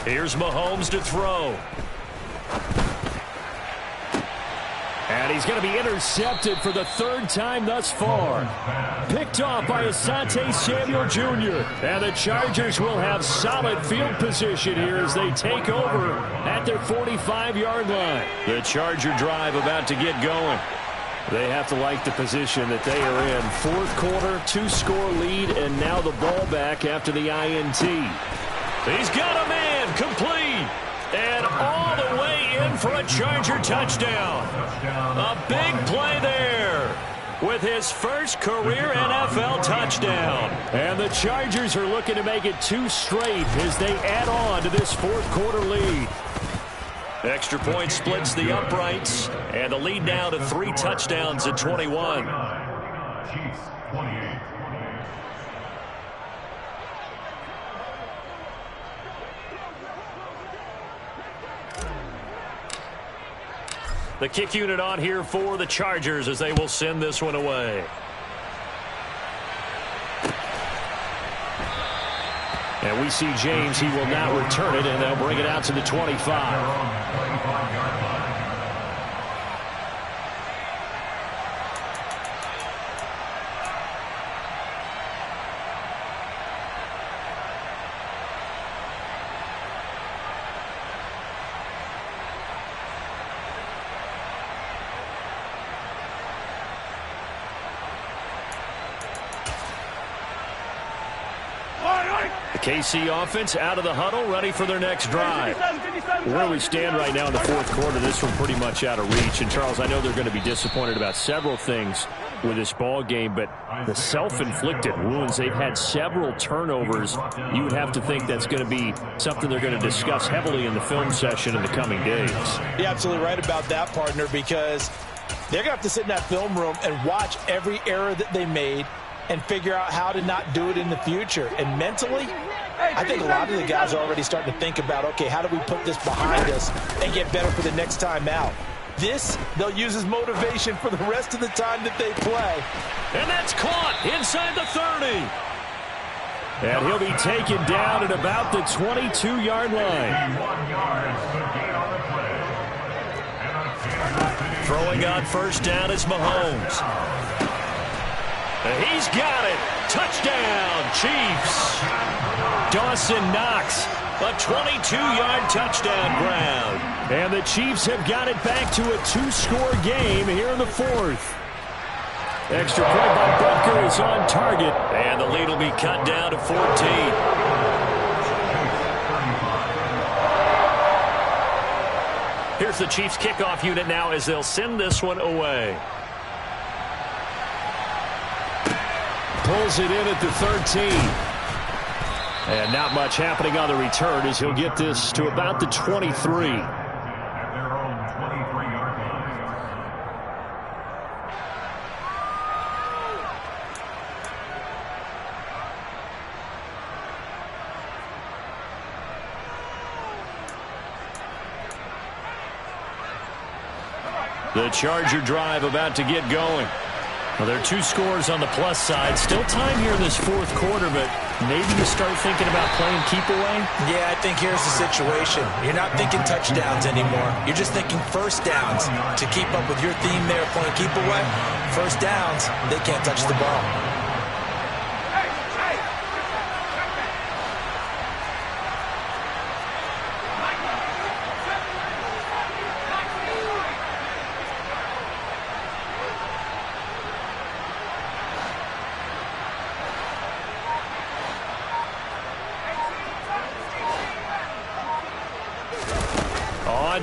Here's Mahomes to throw. And he's going to be intercepted for the 3rd time thus far. Picked off by Asante Samuel Jr. And the Chargers will have solid field position here as they take over at their 45-yard line. The Charger drive about to get going. They have to like the position that they are in. 4th quarter, 2-score lead, and now the ball back after the INT. He's got a man, complete, and all the way in for a Charger touchdown. A big play there with his first career NFL touchdown. And the Chargers are looking to make it 2 straight as they add on to this 4th quarter lead. Extra point splits the uprights, and the lead now to 3 touchdowns at 21. Chiefs 28. The kick unit on here for the Chargers as they will send this one away. And we see James. He will now return it, and they'll bring it out to the 25. KC offense out of the huddle, ready for their next drive. Where we stand right now in the 4th quarter, this one pretty much out of reach. And, Charles, I know they're going to be disappointed about several things with this ball game, but the self-inflicted wounds, they've had several turnovers. You would have to think that's going to be something they're going to discuss heavily in the film session in the coming days. You're absolutely right about that, partner, because they're going to have to sit in that film room and watch every error that they made and figure out how to not do it in the future. And mentally, I think a lot of the guys are already starting to think about, okay, how do we put this behind us and get better for the next time out? This, they'll use as motivation for the rest of the time that they play. And that's caught inside the 30. And he'll be taken down at about the 22-yard line. Throwing on first down is Mahomes. He's got it. Touchdown, Chiefs. Dawson Knox, a 22-yard touchdown ground. And the Chiefs have got it back to a 2-score game here in the 4th. Extra point by Butker is on target. And the lead will be cut down to 14. Here's the Chiefs kickoff unit now as they'll send this one away. Pulls it in at the 13. And not much happening on the return as he'll get this to about the 23. At their own 23-yard line. The Charger drive about to get going. Well, there are 2 scores on the plus side. Still time here in this 4th quarter, but maybe you start thinking about playing keep away? Yeah, I think here's the situation. You're not thinking touchdowns anymore. You're just thinking first downs. To keep up with your theme there, playing keep away, first downs, they can't touch the ball.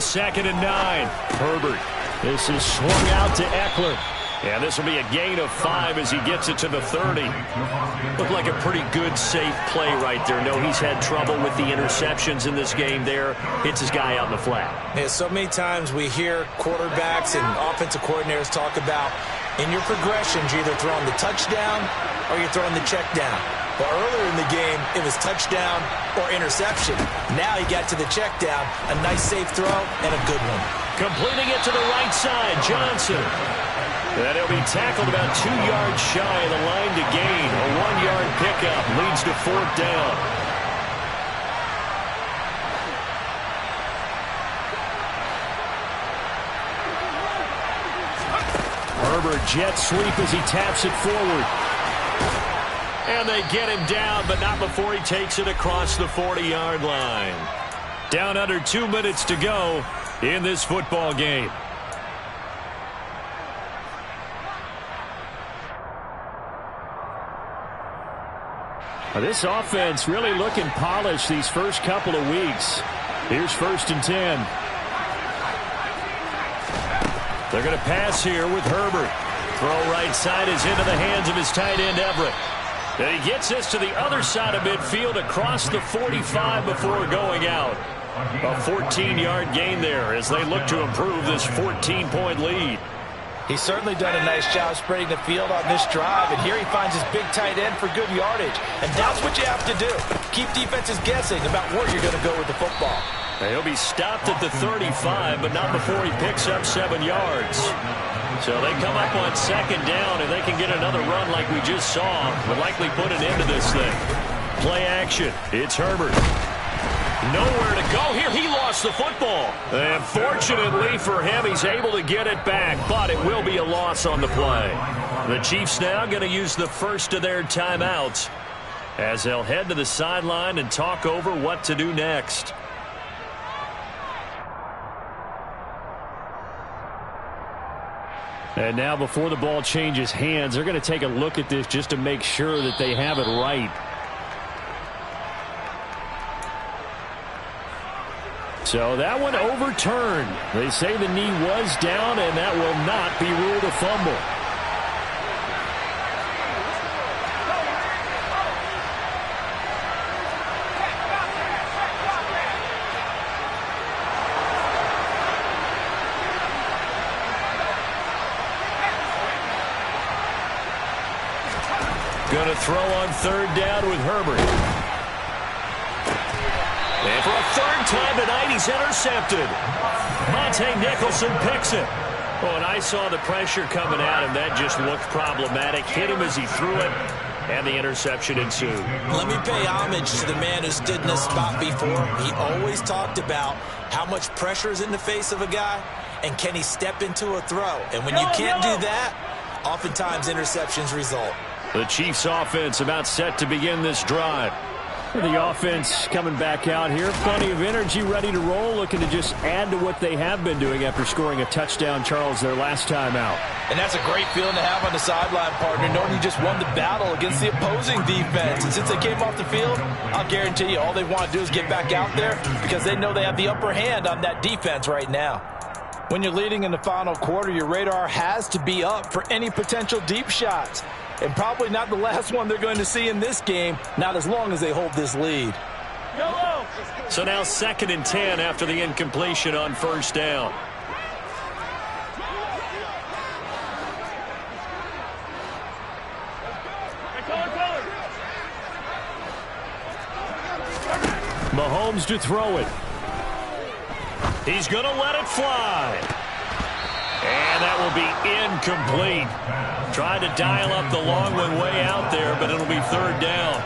2nd and 9. Herbert. This is swung out to Eckler. And this will be a gain of 5 as he gets it to the 30. Looked like a pretty good, safe play right there. No, he's had trouble with the interceptions in this game there. Hits his guy out in the flat. Yeah, so many times we hear quarterbacks and offensive coordinators talk about in your progressions, you're either throwing the touchdown or you're throwing the check down. Well, earlier in the game, it was touchdown or interception. Now he got to the check down, a nice safe throw, and a good one. Completing it to the right side, Johnson. And he'll be tackled about 2 yards shy of the line to gain. A 1-yard pickup leads to 4th down. Herbert jet sweep as he taps it forward. And they get him down, but not before he takes it across the 40-yard line. Down under 2 minutes to go in this football game. This offense really looking polished these first couple of weeks. Here's 1st and 10. They're going to pass here with Herbert. Throw right side is into the hands of his tight end, Everett. And he gets this to the other side of midfield across the 45 before going out. A 14-yard gain there as they look to improve this 14-point lead. He's certainly done a nice job spreading the field on this drive, and here he finds his big tight end for good yardage. And that's what you have to do. Keep defenses guessing about where you're going to go with the football. He'll be stopped at the 35, but not before he picks up 7 yards. So they come up on 2nd down, and they can get another run like we just saw. Would likely put an end to this thing. Play action. It's Herbert. Nowhere to go here. He lost the football. And fortunately for him, he's able to get it back, but it will be a loss on the play. The Chiefs now going to use the first of their timeouts as they'll head to the sideline and talk over what to do next. And now before the ball changes hands, they're going to take a look at this just to make sure that they have it right. So that one overturned. They say the knee was down, and that will not be ruled a fumble. Going to throw on 3rd down with Herbert. And for a 3rd time tonight, he's intercepted. Monte Nicholson picks it. Oh, and I saw the pressure coming at him. That just looked problematic. Hit him as he threw it, and the interception ensued. Let me pay homage to the man who stood in this spot before. He always talked about how much pressure is in the face of a guy, and can he step into a throw. And when you can't do that, oftentimes interceptions result. The Chiefs offense about set to begin this drive. The offense coming back out here. Plenty of energy, ready to roll, looking to just add to what they have been doing after scoring a touchdown, Charles, their last time out. And that's a great feeling to have on the sideline, partner, knowing you just won the battle against the opposing defense. And since they came off the field, I'll guarantee you all they want to do is get back out there because they know they have the upper hand on that defense right now. When you're leading in the final quarter, your radar has to be up for any potential deep shots. And probably not the last one they're going to see in this game, not as long as they hold this lead. So now 2nd and 10 after the incompletion on 1st down. Mahomes to throw it. He's going to let it fly. And that will be incomplete. Tried to dial up the long one way out there, but it'll be 3rd down.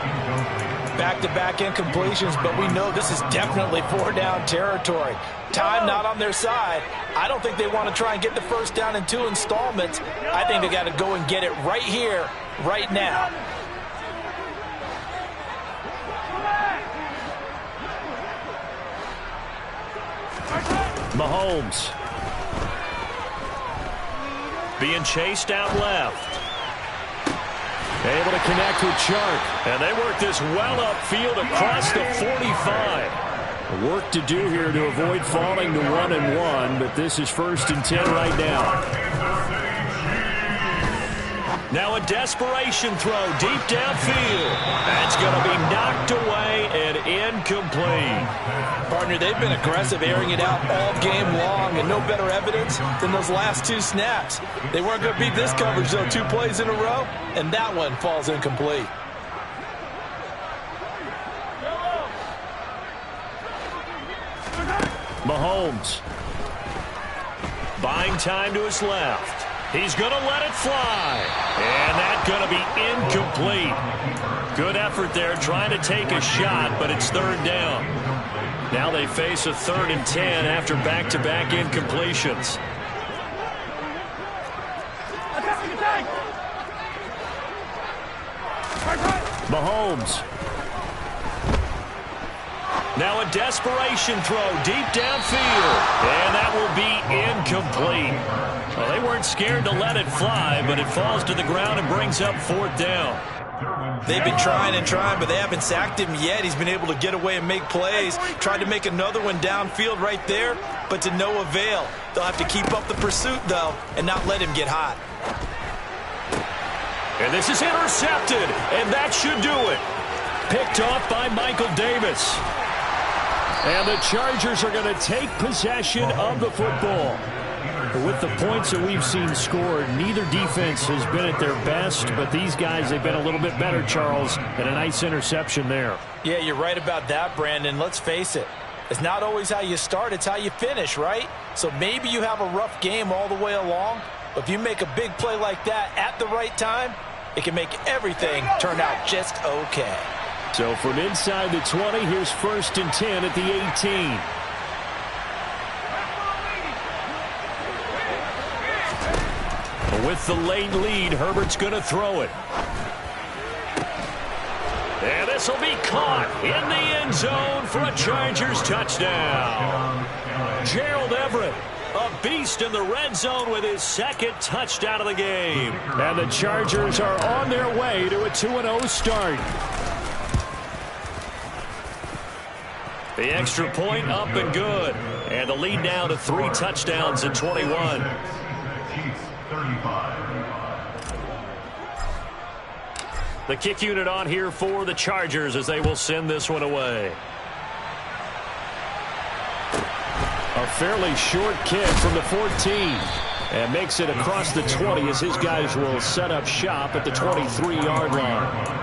Back-to-back incompletions, but we know this is definitely 4th-down territory. Time not on their side. I don't think they want to try and get the 1st down in 2 installments. I think they got to go and get it right here, right now. Mahomes. Being chased out left. Able to connect with Chark. And they work this well upfield across the 45. Work to do here to avoid falling to 1-1, but this is 1st and 10 right now. Now a desperation throw deep downfield. That's going to be knocked away and incomplete. Partner, they've been aggressive, airing it out all game long, and no better evidence than those last 2 snaps. They weren't going to beat this coverage, though, 2 plays in a row, and that one falls incomplete. Mahomes buying time to his left. He's going to let it fly. And that's going to be incomplete. Good effort there trying to take a shot, but it's 3rd down. Now they face a 3rd and 10 after back-to-back incompletions. Mahomes. Now a desperation throw deep downfield. And that will be incomplete. Well, they weren't scared to let it fly, but it falls to the ground and brings up 4th down. They've been trying and trying, but they haven't sacked him yet. He's been able to get away and make plays. Tried to make another one downfield right there, but to no avail. They'll have to keep up the pursuit, though, and not let him get hot. And this is intercepted, and that should do it. Picked off by Michael Davis. And the Chargers are going to take possession of the football. With the points that we've seen scored, neither defense has been at their best, but these guys, they've been a little bit better, Charles, and a nice interception there. Yeah, you're right about that, Brandon. Let's face it. It's not always how you start, it's how you finish, right? So maybe you have a rough game all the way along, but if you make a big play like that at the right time, it can make everything turn out just okay. So from inside the 20, here's 1st and 10 at the 18. With the late lead, Herbert's going to throw it. And this will be caught in the end zone for a Chargers touchdown. Gerald Everett, a beast in the red zone with his 2nd touchdown of the game. And the Chargers are on their way to a 2-0 start. The extra point up and good. And the lead now to 3 touchdowns in 21. The kick unit on here for the Chargers as they will send this one away. A fairly short kick from the 14. And makes it across the 20 as his guys will set up shop at the 23-yard line.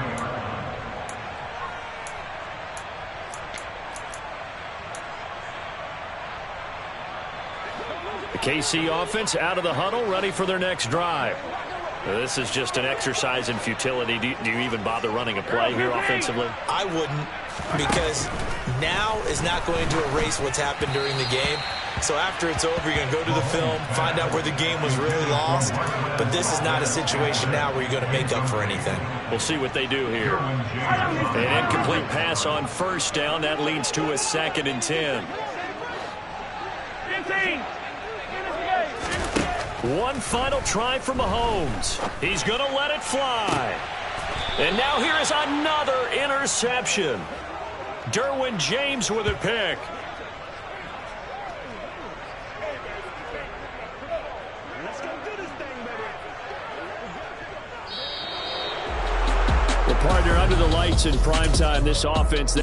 The KC offense out of the huddle, ready for their next drive. This is just an exercise in futility. Do you even bother running a play here offensively? I wouldn't, because now is not going to erase what's happened during the game. So after it's over, you're going to go to the film, find out where the game was really lost. But this is not a situation now where you're going to make up for anything. We'll see what they do here. An incomplete pass on 1st down. That leads to a 2nd and 10. 15. One final try for Mahomes. He's going to let it fly. And now here is another interception. Derwin James with a pick. The partner under the lights in primetime, this offense.